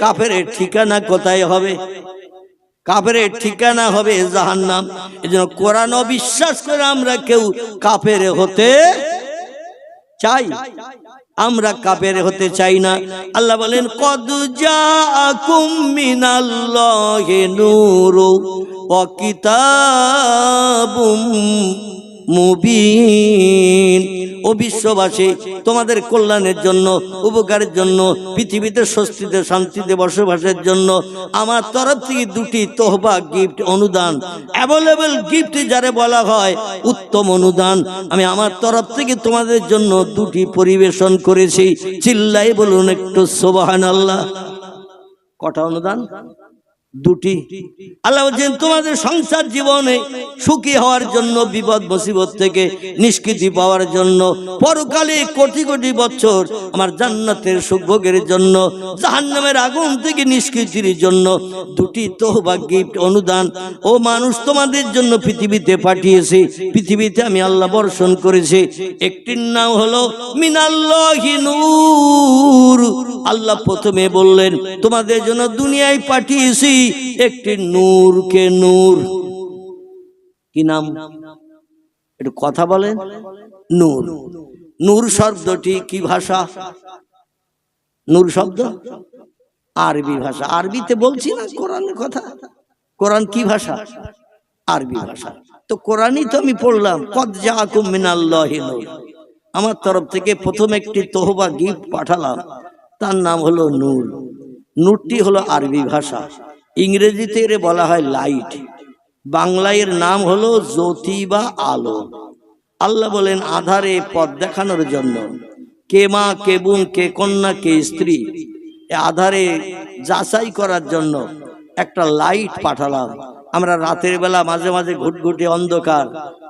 কাফের ঠিকানা কোথায় হবে? কাফেরের ঠিকানা হবে জাহান্নাম। এজন্য কোরআন অবিশ্বাস করে আমরা কেউ কাফের হতে চাই, আমরা কাফের হতে চাই না। আল্লাহ বলেন কদ জাআকুম মিনাল্লাহি নূরু ওয়া কিতাবুম মুবিন। ও বিশ্ববাসী, তোমাদের কল্যাণের জন্য, উপকারের জন্য, পৃথিবীতে স্বস্তিতে শান্তিতে বসবাসের জন্য আমার তরফ থেকে দুটি তোহবা গিফট, অনুদান, অ্যাভেলেবল গিফট যারে বলা হয় উত্তম অনুদান, আমি আমার তরফ থেকে তোমাদের জন্য দুটি পরিবেশন করেছি। চিল্লাই বলুন একটু সুবহানাল্লাহ। কটা অনুদান? দুটি। আল্লাহ বলছেন তোমাদের সংসার জীবনে সুখী হওয়ার জন্য, বিপদ মুসিবত থেকে নিষ্কৃতি পাওয়ার জন্য, পরকালে কোটি কোটি বছর আমার জান্নাতের সুখভোগের জন্য, জাহান্নামের আগুন থেকে নিষ্কৃতির জন্য দুটি তোহবা গিফট, অনুদান ও মানুষ তোমাদের জন্য পৃথিবীতে পাঠিয়েছি। পৃথিবীতে আমি আল্লাহ বর্ষণ করেছি। একটির নাম হলো মিনাল্লাহি নূর। আল্লাহ প্রথমে বললেন তোমাদের জন্য দুনিয়ায় পাঠিয়েছি একটি নূরকে। নূর কি নাম? একটু কথা বলেন। নূর। নূর শব্দটি কি ভাষা? নূর শব্দ আরবি ভাষা। আরবিতে বলছি না কোরআনের কথা। কোরআন কি ভাষা? আরবি ভাষা। তো কোরআনই তো আমি পড়লাম, কদ জাআকুম মিনাল্লাহি নূর। আমার তরফ থেকে প্রথম একটি তোহবা গিফট পাঠালাম, তার নাম হলো নূর। নূরটি হলো আরবি ভাষা। ইংরেজিতে এর বলা হয় লাইট। বাংলায় এর নাম হলো জ্যোতি বা আলো। আল্লাহ বলেন আধারে পথ দেখানোর জন্য, কে মা কে বোন কে কন্যা কে স্ত্রী, আধারে যাচাই করার জন্য একটা লাইট পাঠালাম। আমরা রাতের বেলা মাঝে মাঝে ঘুটঘুটে অন্ধকার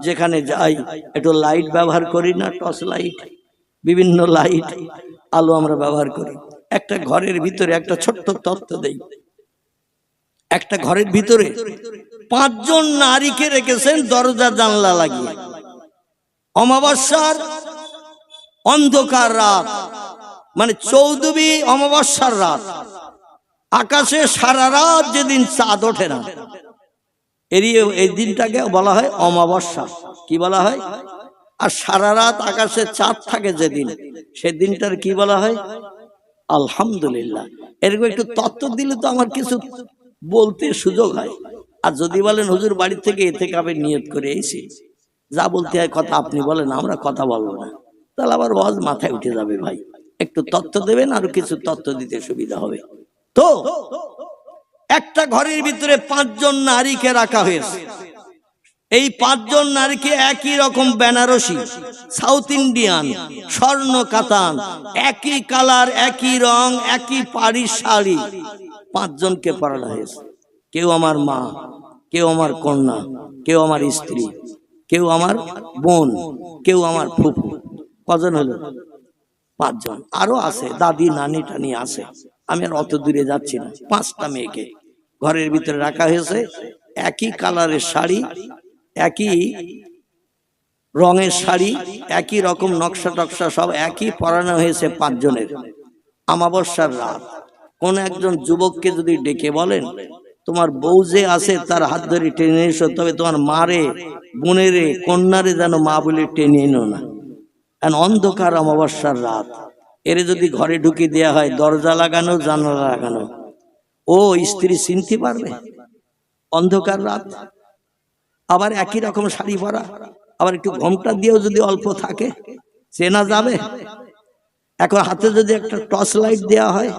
যেখানে যাই একটু লাইট ব্যবহার করি না? টর্চ লাইট, বিভিন্ন লাইট, আলো আমরা ব্যবহার করি। একটা ঘরের ভিতরে একটা ছোট্ট তত্ত্ব দেই। একটা ঘরের ভিতরে 5 জন নারীকে রেখেছেন দরজা জানলা লাগিয়ে। অমাবস্যার অন্ধকার রাত, মানে 14 অমাবস্যার রাত, আকাশে সারা রাত যেদিন চাঁদ ওঠে না, এই দিনটাকে বলা হয় অমাবস্যা। কি বলা হয়? আর সারা রাত আকাশে চাঁদ থাকে যেদিন, সেদিনটার কি বলা হয়? আলহামদুলিল্লাহ। এরকম একটু তত্ত্ব দিলে তো আমার কিছু বলতে সুযোগ হয়। আর যদি বলেন হুজুর বাড়ি থেকে এ থেকে আমি নিয়ত করে এসেছি, যা বলতে হয় কথা আপনি বলেন, আমরা কথা বলবো না, তাহলে আবার ওয়াজ মাথায় উঠে যাবে। ভাই একটু তত্ত্ব দেবেন, আরো কিছু তত্ত্ব দিতে সুবিধা হবে। তো একটা ঘরের ভিতরে 5 জন নারীকে রাখা হয়েছে। এই 5 জন নারীকে একই রকম বেনারসি, সাউথ ইন্ডিয়ান, স্বর্ণ কাতান, একই কালার, একই রং, একই পাড়ি শাড়ি 5 জনকে পরানো হয়েছে। কেউ আমার মা, কেউ আমার কন্যা, কেউ আমার স্ত্রী, কেউ আমার বোন, কেউ আমার ফুফু। কজন হলো? 5 জন। আরো আছে দাদি নানি টানি আছে, আমি আর অত দূরে যাচ্ছি না। 5টা মেয়েকে ঘরের ভিতরে রাখা হয়েছে। একই কালারের শাড়ি, একই রঙের শাড়ি, একই রকম নকশা টকশা সব একই পরানো হয়েছে 5 জনের। অমাবস্যার রাত। কোন একজন যুবককে যদি ডেকে বলেন তোমার বউ যে আছে তার হাত ধরে টেনে এসো, তবে তোমার মারে, বোনেরে, কন্যারে যেন মা বলে টেনে এনো না। অন্ধকার অমাবস্যার রাত, এরে যদি ঘরে ঢুকে দেয়া হয়, দরজা লাগানো জানালা লাগানো, ও স্ত্রী চিনতে পারবে? অন্ধকার রাত, আবার একই রকম শাড়ি পরা, আবার একটু ঘোমটা দিয়েও যদি অল্প থাকে, চেনা যাবে? এখন হাতে যদি একটা টর্চ লাইট দেওয়া হয়,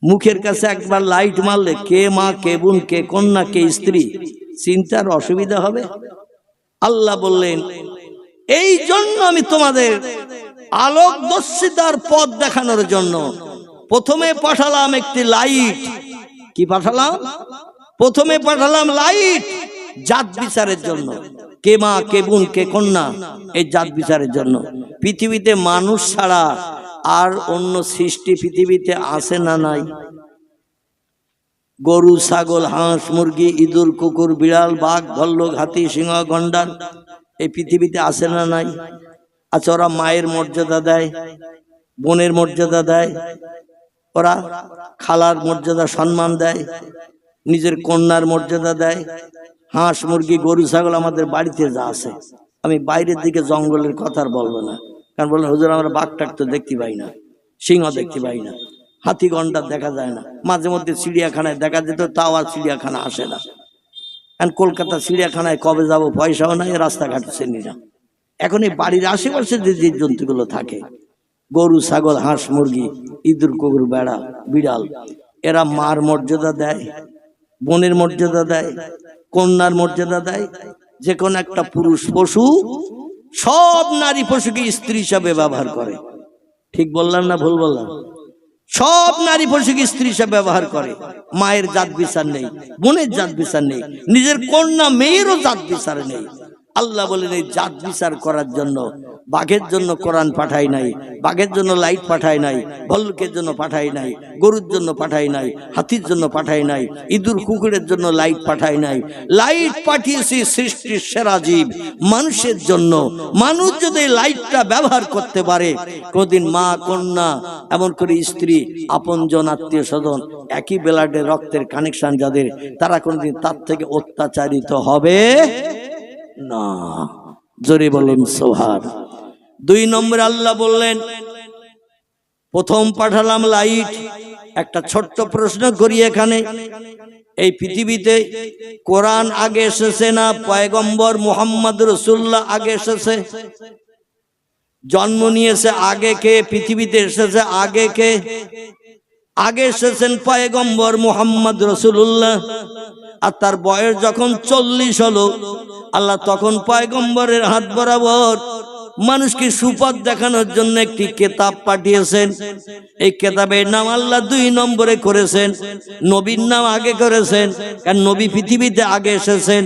মুখের কাছে একবার লাইট মারলে কে মা কে বোন কে কন্যা কে স্ত্রী চিন্তার অসুবিধা হবে? আল্লাহ বললেন এই জন্য আমি তোমাদের আলোকদর্শিতার পথ দেখানোর জন্য প্রথমে পাঠালাম একটি লাইট। কি পাঠালাম? প্রথমে পাঠালাম লাইট, জাত বিচারের জন্য। কে মা কে বোন কে কন্যা, এই জাত বিচারের জন্য। পৃথিবীতে মানুষ ছাড়া আর অন্য সৃষ্টি পৃথিবীতে আছে না নাই? গরু ছাগল হাঁস মুরগি ইঁদুর কুকুর বিড়াল বাঘ ভল্লুক হাতি সিংহ গন্ডার এই পৃথিবীতে আছে না নাই? আচ্ছা, ওরা মায়ের মর্যাদা দেয়, বোনের মর্যাদা দেয়, ওরা খালার মর্যাদা সম্মান দেয়, নিজের কন্যার মর্যাদা দেয়। হাঁস মুরগি গরু ছাগল আমাদের বাড়িতে যা আছে, আমি বাইরের দিকে জঙ্গলের কথা আর বলবো না, কারণ বললেন হুজুর আমরা বাঘ টাক তো দেখতে পাই না, সিংহ দেখতে পাই না, হাতি গন্ডার দেখা যায় না, মাঝে মধ্যে চিড়িয়াখানায় দেখা যেত, তাও আর চিড়িয়াখানা আসে না। কারণ কলকাতা চিড়িয়াখানায় কবে যাব, পয়সাও নাই, রাস্তাঘাট চিনি না। এখন এই বাড়ির আশেপাশে যে জীব জন্তুগুলো থাকে, গরু ছাগল হাঁস মুরগি ইঁদুর কুকুর বেড়া বিড়াল, এরা মার মর্যাদা দেয়, বোনের মর্যাদা দেয়, কন্যার মর্যাদা দেয়। যে কোন একটা পুরুষ পশু সব নারী পশুকে স্ত্রী হিসাবে ব্যবহার করে। ঠিক বললাম না ভুল বললাম? সব নারী পশুকে স্ত্রী হিসাবে ব্যবহার করে। মায়ের জাত বিচার নেই, বোনের জাত বিচার নেই, নিজের কন্যা মেয়েরও জাত বিচার নেই। আল্লাহ বলেন এই জাত বিচার করার জন্য বাঘের জন্য কোরআন পাঠাই নাই, বাঘের জন্য লাইট পাঠাই নাই, ভল্লুকের জন্য পাঠাই নাই, গরুর জন্য পাঠাই নাই, হাতির জন্য পাঠাই নাই, ইঁদুর কুকুরের জন্য লাইট পাঠাই নাই। লাইট পাঠিয়েছি সৃষ্টির সেরা জীব মানুষের জন্য। মানুষ যদি লাইটটা ব্যবহার করতে পারে, কোনদিন মা কন্যা এমন করে স্ত্রী আপনজন আত্মীয় স্বজন একই ব্লাডের রক্তের কানেকশন যাদের, তারা কোনদিন তার থেকে অত্যাচারিত হবে না। জোরে বলুন সুবহান। 2 নম্বরে আল্লাহ বললেন, প্রথম পাঠালাম লাইট। একটা ছোট্ট প্রশ্ন করি এখানে, এই পৃথিবীতে কোরআন আগে এসেছে না পয়গম্বর মুহাম্মদ রাসূলুল্লাহ আগে এসেছে? জন্ম নিয়েছে আগে কে? পৃথিবীতে এসেছে আগে কে? আগে এসেছেন পয়গম্বর মুহাম্মদ রাসূলুল্লাহ। আর তার বয়স যখন 40 হলো, আল্লাহ তখন পয়গম্বরের হাত বরাবর মানুষকে সুপথ দেখানোর জন্য একটি কিতাব পাঠিয়েছেন। এই কিতাবের নাম আল্লাহ 2 নম্বরে করেছেন, নবীর নাম আগে করেছেন, কারণ নবী পৃথিবীতে আগে এসেছেন,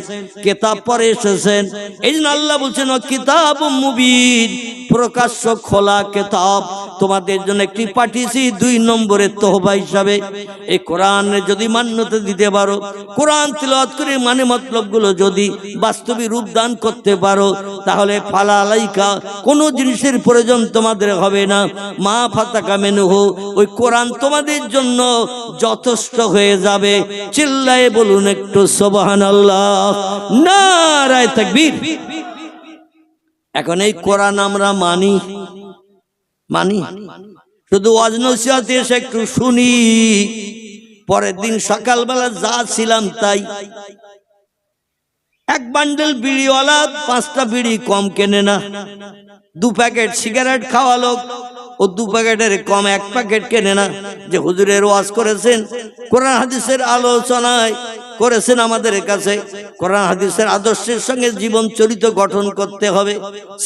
কিতাব পরে এসেছেন। এই জন্য আল্লাহ বলছেন কিতাবুম মুবিন, প্রকাশ্য খোলা কিতাব তোমাদের জন্য একটি পাঠিয়েছি 2 নম্বরের তোহবা হিসাবে। এই কোরআনে যদি মান্যতা দিতে পারো, কোরআন তিলাওয়াত করে মানে মতলবগুলো যদি বাস্তবে রূপ দান করতে পারো, তাহলে ফালা আলাইকা কোনো জিনিসের প্রয়োজন তোমাদের হবে না। মা ফাতাকা মিনহু, ওই কোরআন তোমাদের জন্য যথেষ্ট হয়ে যাবে। চিল্লায়ে বলুন একটু সুবহানাল্লাহ, নারায়ে তাকবীর। এখন এই কোরআন আমরা মানি শুধু ওয়াজ নসিহতে এসে একটু শুনি, পরের দিন সকালবেলা যা ছিলাম তাই। এক বান্ডেল বিড়িওয়ালা 5টা বিড়ি কম কেনে না, 2 প্যাকেট সিগারেট খাওয়া লোক ও 2 প্যাকেটের কম 1 প্যাকেট কেনে না। যে হুজুরের ওয়াজ করেছেন, কোরআন হাদিসের আলোচনায় করেছেন আমাদের কাছে, কোরআন হাদিসের আদর্শের সঙ্গে জীবন চরিত্র গঠন করতে হবে।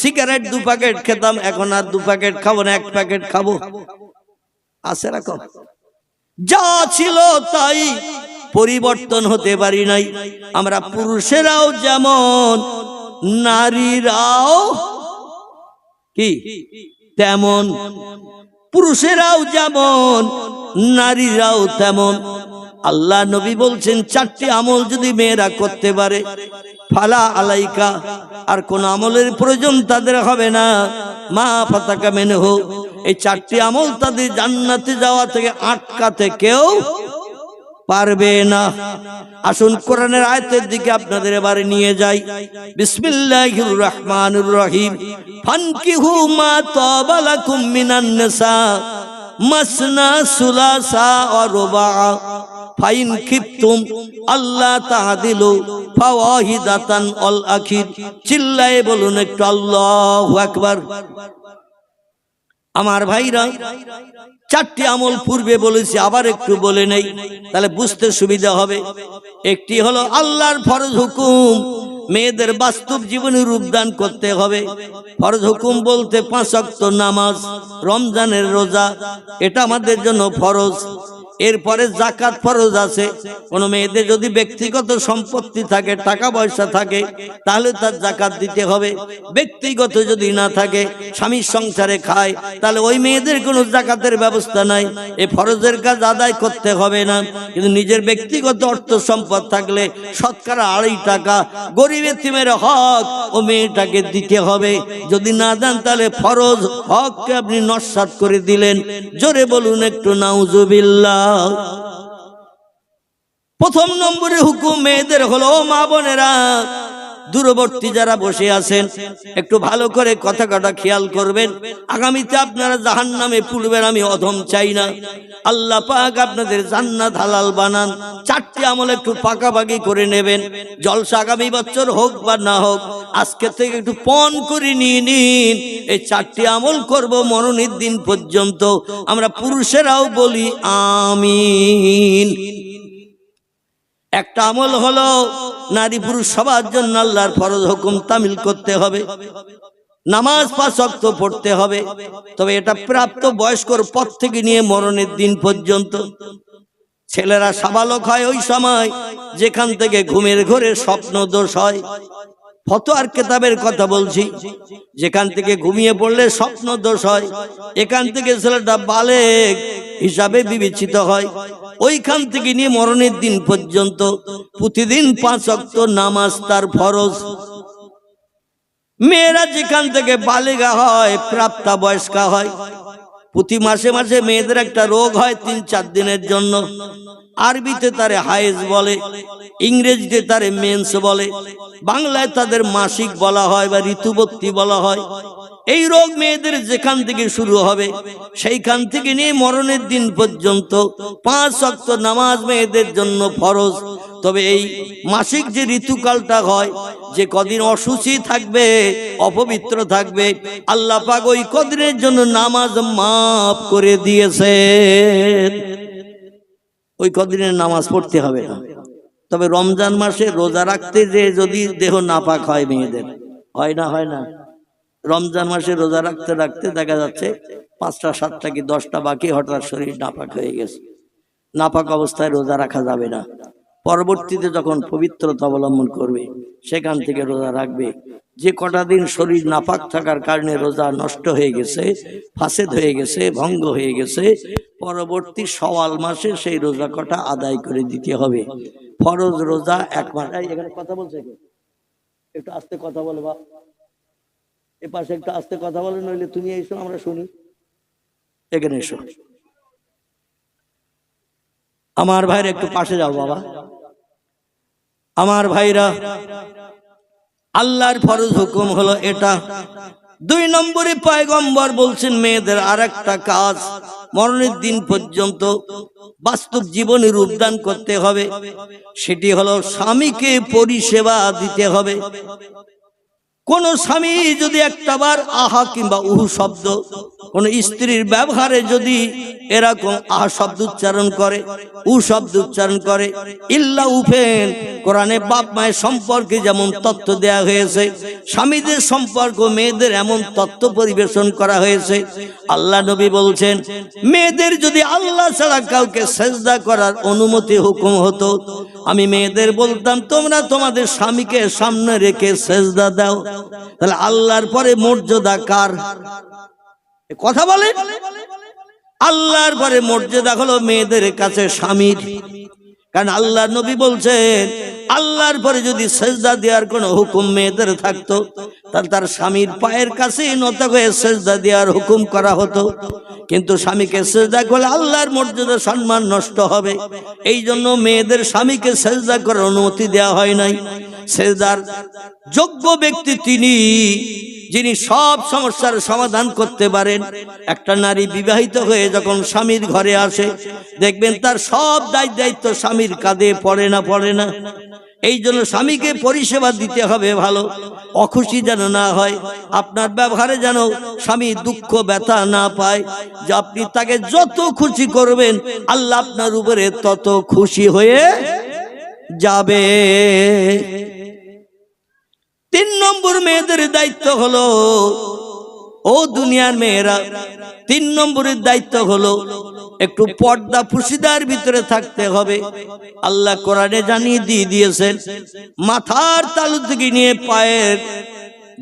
সিগারেট 2 প্যাকেট খেতাম, এখন আর 2 প্যাকেট খাবো না, 1 প্যাকেট খাবো। আছে রকম যা ছিল তাই, পরিবর্তন হতে পারি নাই। আমরা পুরুষেরাও যেমন, নারীরাও কি তেমন। পুরুষেরাও যেমন, নারীরাও তেমন। আল্লাহ নবী বলছেন 4টি আমল যদি মেয়েরা করতে পারে, ফালা আলাইকা, আর কোন আমলের প্রয়োজন তাদের হবে না। মা ফাতাকা মিনহু, এই 4টি আমল তাদের জান্নাতে যাওয়া থেকে আটকাতে কেউ পারবে না। আসুন কোরআনের আয়াতের দিকে আপনাদের এবারে নিয়ে যাই। বিসমিল্লাহির রহমানির রহিম। ফানকিহু মা তাবা লাকুম মিনান নিসা মাসনা সুলাসা ওয়া রুবা ফাইন খিফতুম আল্লাহ তাআদিলু ফাওয়াহিদাতান আল আখির। চিল্লায়ে বলুন একটু আল্লাহু আকবার। আমার ভাইরা, 4টি আমল পূর্বে বলেছি, আবার একটু বলে নেই, তাহলে বুঝতে সুবিধা হবে। একটি হলো আল্লাহর ফরজ হুকুম মেয়েদের বাস্তব জীবনে রূপদান করতে হবে। ফরজ হুকুম বলতে 5 ওয়াক্ত নামাজ, রমজানের রোজা, এটা আমাদের জন্য ফরজ। এরপরে যাকাত ফরজ আছে। কোন মেয়েদের যদি ব্যক্তিগত সম্পত্তি থাকে, টাকা পয়সা থাকে, তাহলে তার যাকাত দিতে হবে। ব্যক্তিগত যদি না থাকে, স্বামীর সংসারে খায়, তাহলে ওই মেয়েদের কোনো যাকাতের ব্যবস্থা নাই, এই ফরজের কাজ আদায় করতে হবে না। কিন্তু নিজের ব্যক্তিগত অর্থ সম্পদ থাকলে শতকরা 2.5 টাকা গরিব এতিমের হক ও মেয়েটাকে দিতে হবে। যদি না দেন তাহলে ফরজ হককে আপনি নস্যাৎ করে দিলেন। জোরে বলুন একটু নাউজুবিল্লাহ। প্রথম নম্বরে হুকুম মেয়েদের হলো, মা বোনেরা দূরবর্তী যারা বসে আছেন একটু ভালো করে কথা খেয়াল করবেন। আগামীতে আপনারা জাহান্নামে পুড়বেন, আমি অধম চাই না। আল্লাহ পাক আপনাদের জান্নাত হালাল বানান। চারটি আমল একটু পাকাপাকি করে নেবেন। জলসা আগামী বছর হোক বা না হোক, আজকে থেকে একটু পণ করে নিয়ে নিন। এই চারটি আমল করব মরণের দিন পর্যন্ত। আমরা পুরুষেরাও বলি আমিন। একটা আমল হলো, নারী পুরুষ সবার জন্য আল্লাহর ফরজ হুকুম তামিল করতে হবে। নামাজ 5 ওয়াক্ত পড়তে হবে। তবে এটা প্রাপ্ত বয়স্কর পর থেকে নিয়ে মরণের দিন পর্যন্ত। ছেলেরা সাবালক হয় ওই সময় যেখান থেকে ঘুমের ঘরে স্বপ্ন দোষ হয়। ফতোয়ার কিতাবের কথা বলছি, যেখান থেকে ঘুমিয়ে পড়লে স্বপ্ন দোষ হয়, এখান থেকে ছেলেটা বালেগ হিসাবে বিবেচিত হয়। ওইখান থেকে নিয়ে মরণের দিন পর্যন্ত প্রতিদিন 5 ওয়াক্ত নামাজ তার ফরজ। মেয়েরা যেখান থেকে বালেগা হয়, প্রাপ্তা বয়স্কা হয়, প্রতি মাসে মাসে মেয়েদের একটা রোগ হয় 3-4 দিনের জন্য। আরবিতে তারে হায়েজ বলে, ইংরেজিতে তারে মেন্স বলে, বাংলায় তাদের মাসিক বলা হয় বা ঋতুবতী বলা হয়। এই রোগ মেয়েদের যেখান থেকে শুরু হবে সেইখান থেকে নিয়ে মরণের দিন পর্যন্ত 5 ওয়াক্ত নামাজ মেয়েদের জন্য ফরজ। তবে এই মাসিক যে ঋতুকালটা হয়, যে কদিন অসুচি থাকবে, অপবিত্র থাকবে, আল্লাহ পাক ওই কদিনের জন্য নামাজ মাফ করে দিয়েছে। ওই কদিনের নামাজ পড়তে হবে না। তবে রমজান মাসে রোজা রাখতে যে যদি দেহ নাপাক হয়, মেয়েদের হয় না। রমজান মাসে রোজা রাখতে রাখতে দেখা যাচ্ছে 5টা 7টা কি 10টা বাকি, হঠাৎ শরীর নাপাক হয়ে গেছে। নাপাক অবস্থায় রোজা রাখা যাবে না। পরবর্তীতে যখন পবিত্রতা অবলম্বন করবে সেখান থেকে রোজা রাখবে। যে কটা দিন শরীর নাপাক থাকার কারণে রোজা নষ্ট হয়ে গেছে, ফাসেদ হয়ে গেছে, ভঙ্গ হয়ে গেছে, পরবর্তী শাওয়াল মাসে সেই রোজা কটা আদায় করে দিতে হবে। ফরজ রোজা 1 মাস। এখানে কথা বলছে, একটু আস্তে কথা বলো বা এ পাশে একটু আস্তে কথা বলো, নইলে তুমি এসো আমরা শুনি। এখানে এসো, আমার ভাইরা একটু পাশে যাও বাবা। আমার ভাইরা, আল্লাহর ফরজ হুকুম হলো এটা। 2 নম্বরে পয়গম্বর বলছেন মেয়েদের আরেকটা কাজ, মরণের দিন পর্যন্ত বাস্তব জীবনে রূপদান করতে হবে। সেটি হলো স্বামীকে পরিষেবা দিতে হবে। কোন স্বামী যদি একটাবার আহা কিংবা উহু শব্দ কোন স্ত্রীর ব্যবহারে যদি এরকম আহা শব্দ উচ্চারণ করে, উ শব্দ উচ্চারণ করে, ইল্লা উফেন, কোরআনে বাপ মায়ের সম্পর্কে যেমন তত্ত্ব দেয়া হয়েছে, স্বামীদের সম্পর্ক মেয়েদের এমন তত্ত্ব পরিবেশন করা হয়েছে। আল্লাহ নবী বলছেন, মেয়েদের যদি আল্লাহ ছাড়া কাউকে সেজদা করার অনুমতি হুকুম হতো, আমি মেয়েদের বলতাম তোমরা তোমাদের স্বামীকে সামনে রেখে সেজদা দাও। তাহলে আল্লাহর পরে মর্যাদা কার? কথা বলে, আল্লাহর পরে মর্যাদা হলো মেয়েদের কাছে স্বামীর। কারণ আল্লাহ নবী বলছেন, আল্লাহর পরে যদি সেজদা দেওয়ার কোনো হুকুম মেয়েদের থাকতো, তাহলে তার স্বামীর পায়ের কাছে নত হয়ে সেজদা দেওয়ার হুকুম করা হতো। কিন্তু স্বামীকে সেজদা করলে আল্লাহর মর্যাদা সম্মান নষ্ট হবে। এই জন্য মেয়েদের স্বামীকে সেজদা করার অনুমতি দেওয়া হয় নাই। সেজদার যোগ্য ব্যক্তি তিনি, যিনি সব সমস্যার সমাধান করতে পারেন। একটা নারী বিবাহিত হয়ে যখন স্বামীর ঘরে আসে, দেখবেন তার সব দায়িত্ব স্বামীর কাঁধে পড়ে না। এই জন্য স্বামীকে পরিষেবা দিতে হবে ভালো, অখুশি যেন না হয়, আপনার ব্যবহারে যেন স্বামী দুঃখ ব্যথা না পায়। যে আপনি তাকে যত খুশি করবেন আল্লাহ আপনার উপরে তত খুশি হয়ে যাবে। 3 নম্বর মেয়েদের দায়িত্ব হলো, ও দুনিয়ার মেয়েরা, 3 নম্বরের দায়িত্ব হলো একটু পর্দা পুশিদার ভিতরে থাকতে হবে। আল্লাহ কোরআনে জানিয়ে দিয়েছেন, মাথার তালু থেকে নিয়ে পায়ের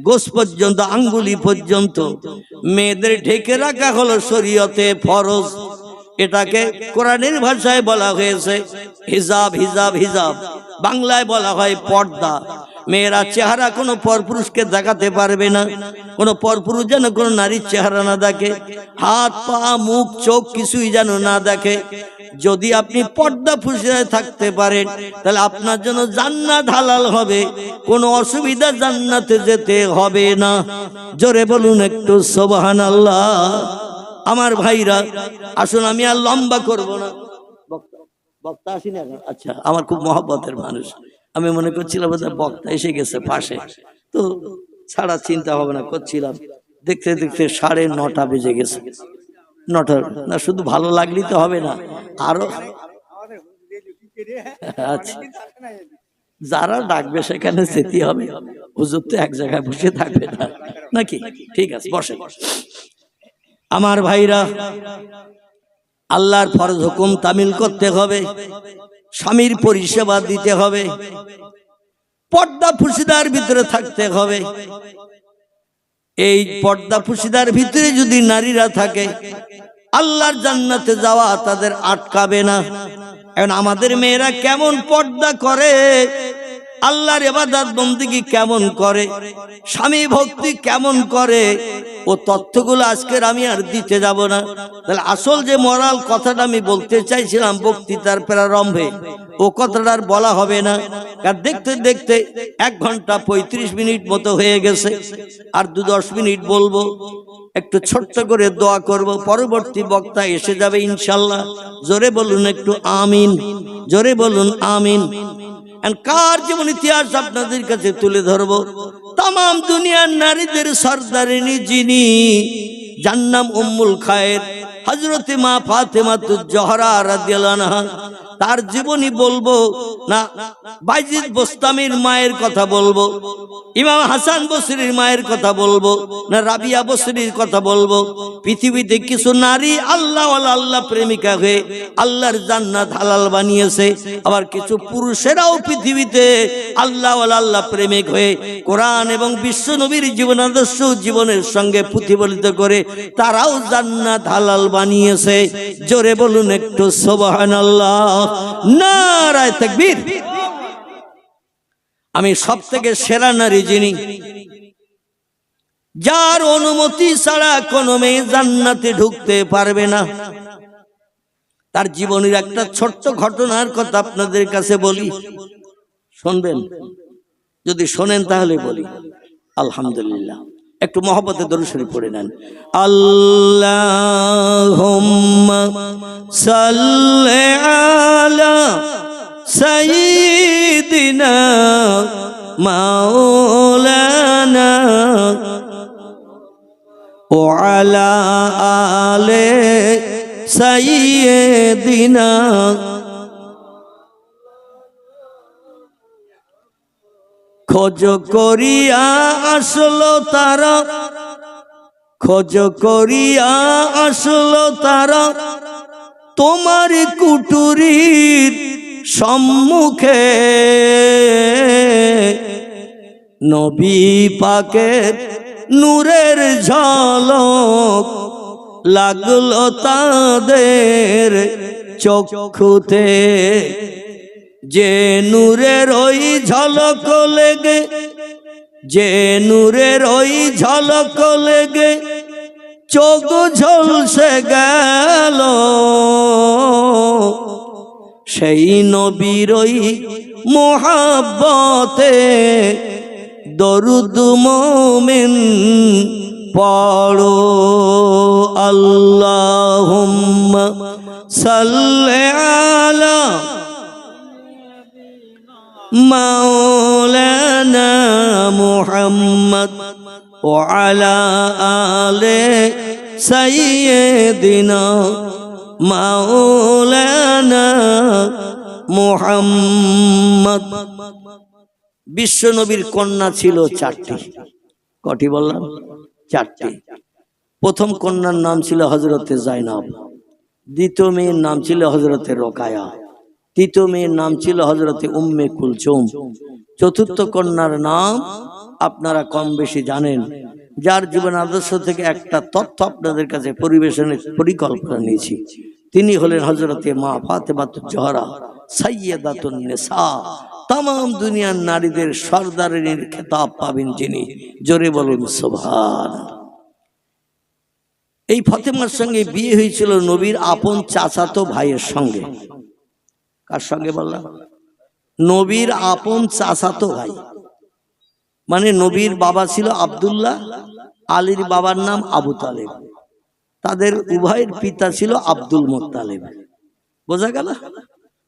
গোস পর্যন্ত, আঙ্গুলি পর্যন্ত মেয়েদের ঢেকে রাখা হলো শরীয়তে ফরজ। এটাকে কোরআনের ভাষায় বলা হয়েছে হিজাব। বাংলায় বলা হয় পর্দা। মেয়েরা চেহারা কোনো পরপুরুষকে দেখাতে পারবে না। কোনো পরপুরুষ যেন কোনো নারীর চেহারা না দেখে, হাত পা মুখ চোখ কিছুই যেন না দেখে। যদি আপনি পর্দা ফুসিয়ে থাকতে পারেন তাহলে আপনার জন্য জান্নাত হালাল হবে, কোনো অসুবিধা জান্নাতে যেতে হবে না। জোরে বলুন একটু সুবহানাল্লাহ। আমার ভাইরা আসুন, আমি আর লম্বা করব না। বক্তা আসেনি এখন? আচ্ছা, আমার খুব মহব্বতের মানুষ, আমি মনে করছিলাম বক্তা এসে গেছে পাশে, তো ছাড়া চিন্তা হবে না করছিলাম। দেখতে দেখতে 9:30 বেজে গেছে। 9টা না, শুধু ভালো লাগলেই তো হবে না, আরো আচ্ছা, যারা ডাকবে সেখানে যেতে হবে। হুজুর তো এক জায়গায় বসে থাকবে না নাকি? ঠিক আছে, বসে। আমার ভাইরা, আল্লাহর ফরজ হুকুম তামিল করতে হবে, স্বামীর পরিষেবা দিতে হবে, পর্দা ফুসিদার ভিতরে থাকতে হবে। এই পর্দা ফুসিদার ভিতরে যদি নারীরা থাকে, আল্লাহর জান্নাতে যাওয়া তাদের আটকাবে না। এখন আমাদের মেয়েরা কেমন পর্দা করে, আল্লাহর ইবাদত বন্দেগী কেমন করে, স্বামী ভক্তি কেমন করে, ও তথ্যগুলো আজকের আমি আর দিতে যাব না। তাহলে আসল যে মোরাল কথাটা আমি বলতে চাইছিলাম বক্তৃতার প্রারম্ভে, ও কথাটা আর বলা হবে না। কারণ দেখতে দেখতে 1 ঘন্টা 35 মিনিট মতো হয়ে গেছে। আর 2-10 মিনিট বলবো, একটু ছোট্ট করে দোয়া করব, পরবর্তী বক্তা এসে যাবে ইনশাল্লাহ। জোরে বলুন একটু আমিন, জোরে বলুন আমিন। কার জীবন ইতিহাস আপনাদের কাছে তুলে ধরবো? তাম দুনিয়ার নারীদের সরদারিনী যিনি, যার নাম উম্মুল খায়ের, হযরতে মা ফাতেমাতুজ জোহরা রাদিয়াল্লাহু আনহা, তার জীবনী বলবো না, বাইজিদ বোস্তামির মায়ের কথা বলবো, ইমাম হাসান বসরির মায়ের কথা বলবো না, রাবিয়া বসরির কথা বলবো। পৃথিবীতে কিছু নারী আল্লাহ ওয়ালা, আল্লাহ প্রেমিকা হয়ে আল্লাহর জান্নাত হালাল বানিয়েছে। আবার কিছু পুরুষেরাও পৃথিবীতে আল্লাহ ওয়ালা, আল্লাহ প্রেমিক হয়ে কোরআন এবং বিশ্ব নবীর জীবন আদর্শ জীবনের সঙ্গে প্রতিফলিত করে তারাও জান্নাত হালাল বানিয়েছে। জোরে বলুন একটু সুবহানাল্লাহ, নারায়ে তাকবীর। আমি সব থেকে সেরা নারী যিনি, যার অনুমতি ছাড়া কোনো মেয়ে জান্নাতে ঢুকতে পারবে না। তার জীবনের একটা ছোট্ট ঘটনার কথা আপনাদের কাছে বলি, শুনবেন? যদি শোনেন তাহলে বলি। আলহামদুলিল্লাহ, একটু মহব্বতে দরুদ শরীফ পড়ে নেন। আল্লাহুম্মা সাল্লি আলা সাইয়্যিদিনা মাওলানা ওয়া আলা আলি সাইয়্যিদিনা। খোঁজ করিয়া আসলো তারা, খোঁজ করিয়া আসলো তারা তোমার কুটুরির সম্মুখে। নবী পাকের নূরের ঝলক লাগলো তাদের চক্ষুতে। যে নূরের ওই ঝলক লেগে, যে নূরের ওই ঝলক লেগে চোখ ঝলসে গেল, সেই নবীর ওই মোহাব্বতে দরুদ মুমিন পড়ো। আল্লাহুম্মা সাল্লি আলা মাওলানা মুহাম্মদ ওয়া আলা আলি সাইয়্যিদিনা মাওলানা মুহাম্মদ। বিশ্ব নবীর কন্যা ছিল 4টি। কটি বললাম? 4টি। প্রথম কন্যার নাম ছিল হযরতে জাইনাব, দ্বিতীয় মেয়ের নাম ছিল হযরতে রোকায়া, তৃতীয় মেয়ের নাম ছিল হযরতে উম্মে কুলসুম, চতুর্থ কন্যার নাম আপনারা কম বেশি জানেন, যার জীবন আদর্শ থেকে একটা তথ্য আপনাদের কাছে পরিবেশনের পরিকল্পনা নিয়েছি। তিনি হলেন হযরতে মা ফাতেমাতুজ জোহরা সাইয়্যিদাতুন নিসা। তাম দুনিয়ার নারীদের সরদারিনীর খেতাব পাবেন যিনি। জোরে বলুন সুবহানাল্লাহ। এই ফাতেমার সঙ্গে বিয়ে হয়েছিল নবীর আপন চাচাতো ভাইয়ের সঙ্গে। কার সঙ্গে বললাম? নবীর আপন চাচাতো ভাই, মানে নবীর বাবা ছিল আব্দুল্লাহ, আলীর বাবার নাম আবু তালেব, তাদের উভয়ের পিতা ছিল আব্দুল মোত্তালেব। বোঝা গেল?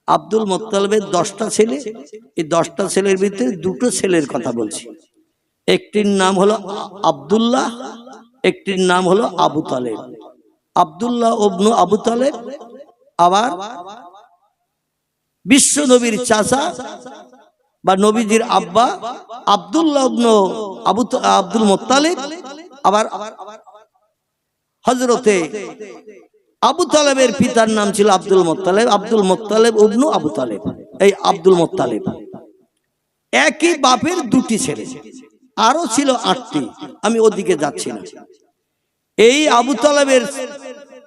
আব্দুল মোত্তালেবের 10টা ছেলে, এই 10টা ছেলের ভিতরে দুটো ছেলের কথা বলছি। একটির নাম হলো আব্দুল্লাহ, একটির নাম হলো আবু তালেব। আব্দুল্লাহ ইবনে আবু তালেব আবার বিশ্ব নবীর চাচা বা নবীজির আব্বা আব্দুল্লাহ ইবনে আব্দুল মোত্তালেব, আবার হযরতে আবু তালেবের পিতার নাম ছিল আব্দুল মোত্তালেব, আব্দুল মোত্তালেব ইবনে আবু তালেব। এই আব্দুল মোত্তালেব একই বাপের দুটি ছেলে, আরো ছিল 8টি, আমি ওদিকে যাচ্ছি না। এই আবু তালেবের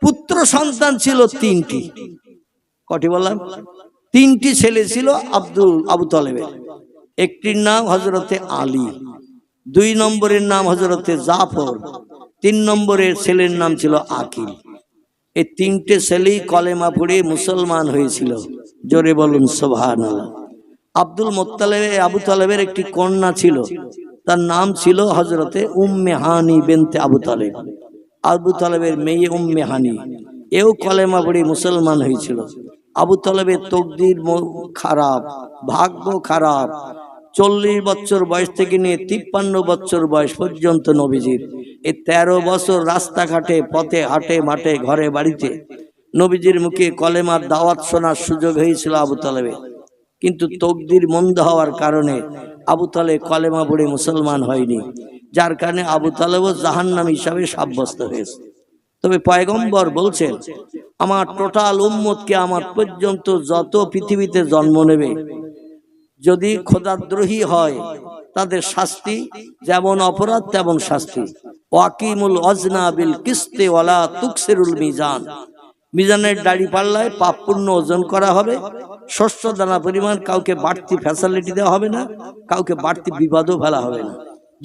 পুত্র সন্তান ছিল 3টি। কটি বললাম? 3টি ছেলে ছিল আবু তালেবের। একটির নাম হযরতে আলী, 2 নম্বরের নাম হযরতে জাফর, 3 নম্বরের ছেলের নাম ছিল আকিল। এই 3টে ছেলেই কলেমা পড়ে মুসলমান হয়েছিল। জোরে বলুন সুবহানাল্লাহ। আব্দুল মোত্তালেব আবু তালেবের একটি কন্যা ছিল, তার নাম ছিল হযরতে উম্মে হানি বিনতে আবু তালেব। আবু তালেবের মেয়ে উম্মে হানি, এও কলেমা পড়ে মুসলমান হয়েছিল। আবু তালেবের তকদির খারাপ, ভাগ্য খারাপ। 40 বছর বয়স থেকে নিয়ে 53 বছর বয়স পর্যন্ত নবীজির এই 13 বছর রাস্তাঘাটে, পথে, হাটে, মাঠে, ঘরে, বাড়িতে নবীজির মুখে কলেমার দাওয়াত শোনার সুযোগ হয়েছিল আবু তালেবের। কিন্তু তকদির মন্দ হওয়ার কারণে আবু তালেব কলেমা পড়ে মুসলমান হয়নি, যার কারণে আবু তালেবও জাহান্নামী হিসাবে সাব্যস্ত হয়েছে। তবে পয়গম্বর বলছেন, আমার টোটাল উম্মতকে আমার পর্যন্ত যত পৃথিবীতে জন্ম নেবে, যদি খোদাদ্রোহী হয় তাদের শাস্তি যেমন অপরাধ তেমন শাস্তি। ওয়াকিমুল ওয়াজনা বিল কিসতি ওয়ালা তুকসিরুল মিজান, মিজানের দাড়ি পাল্লায় পাপ পূর্ণ ওজন করা হবে। শস্য দানা পরিমাণ কাউকে বাড়তি ফ্যাসিলিটি দেওয়া হবে না, কাউকে বাড়তি বিবাদও ফেলা হবে না।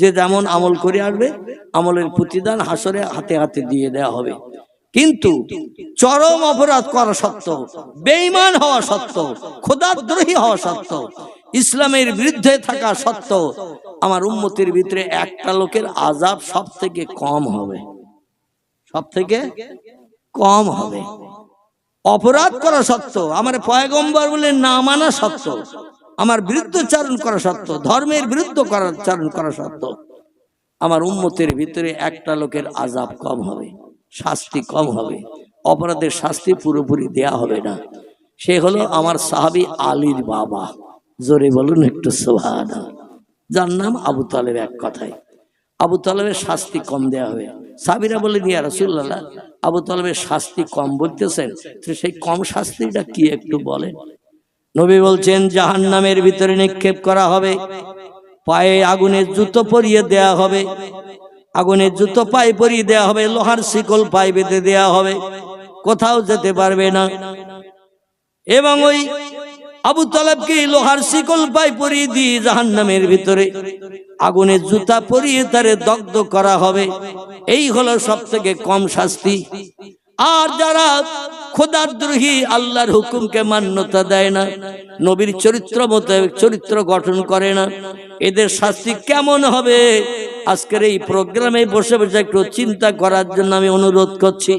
যে যেমন আমল করে আসবে আমলের প্রতিদান হাসরে হাতে হাতে দিয়ে দেওয়া হবে। কিন্তু চরম অপরাধ করা সত্ত্বেও, বেঈমান হওয়া সত্ত্বেও, খোদাদ্রোহী হওয়া সত্ত্বেও, ইসলামের বিরুদ্ধে থাকা সত্ত্বেও আমার উম্মতের ভিতরে একটা লোকের আযাব সব থেকে কম হবে, সব থেকে কম হবে। অপরাধ করা সত্ত্বেও, আমার পয়গম্বর বলে না মানা সত্ত্বেও, আমার বিরুদ্ধচারণ করা সত্ত্বেও, ধর্মের বিরুদ্ধ চারণ করা সত্ত্বেও আমার উম্মতের ভিতরে একটা লোকের আযাব কম হবে, শাস্তি কম হবে, অপরাধের শাস্তি পুরোপুরি দেয়া হবে না। সে হলো আমার সাহাবী আলীর বাবা। জোরে বলুন একটু সুবহানাল্লাহ। যার নাম আবু তালেব। এক কথায় আবু তালেবের শাস্তি কম দেয়া হবে। সাহাবীরা বলেন, ইয়া রাসূলুল্লাহ, আবু তালেবের শাস্তি কম বলতেছেন, তো সেই কম শাস্তিটা কি একটু বলেন। নবী বলছেন, জাহান্নামের ভিতরে নিক্ষেপ করা হবে, পায়ে আগুনের জুতো পরিয়ে দেয়া হবে, আগুনের জুতো পায়ে পরিয়ে দেয়া হবে, লোহার শিকল পায়ে বেঁধে দেয়া হবে, কোথাও যেতে পারবে না। এবং ওই আবু তালেবকে লোহার শিকল পায়ে পরিয়ে দিয়ে জাহান্নামের ভিতরে আগুনের জুতা পরিয়ে তারে দগ্ধ করা হবে। এই হলো সব থেকে কম শাস্তি। আর যারা খোদাদ্রোহী, আল্লাহর হুকুমকে মান্যতা দেয় না, নবীর চরিত্র মোতাবেক চরিত্র গঠন করে না, এদের শাস্তি কেমন হবে আজকের এই প্রোগ্রামে বসে বসে একটু চিন্তা করার জন্য আমি অনুরোধ করছি।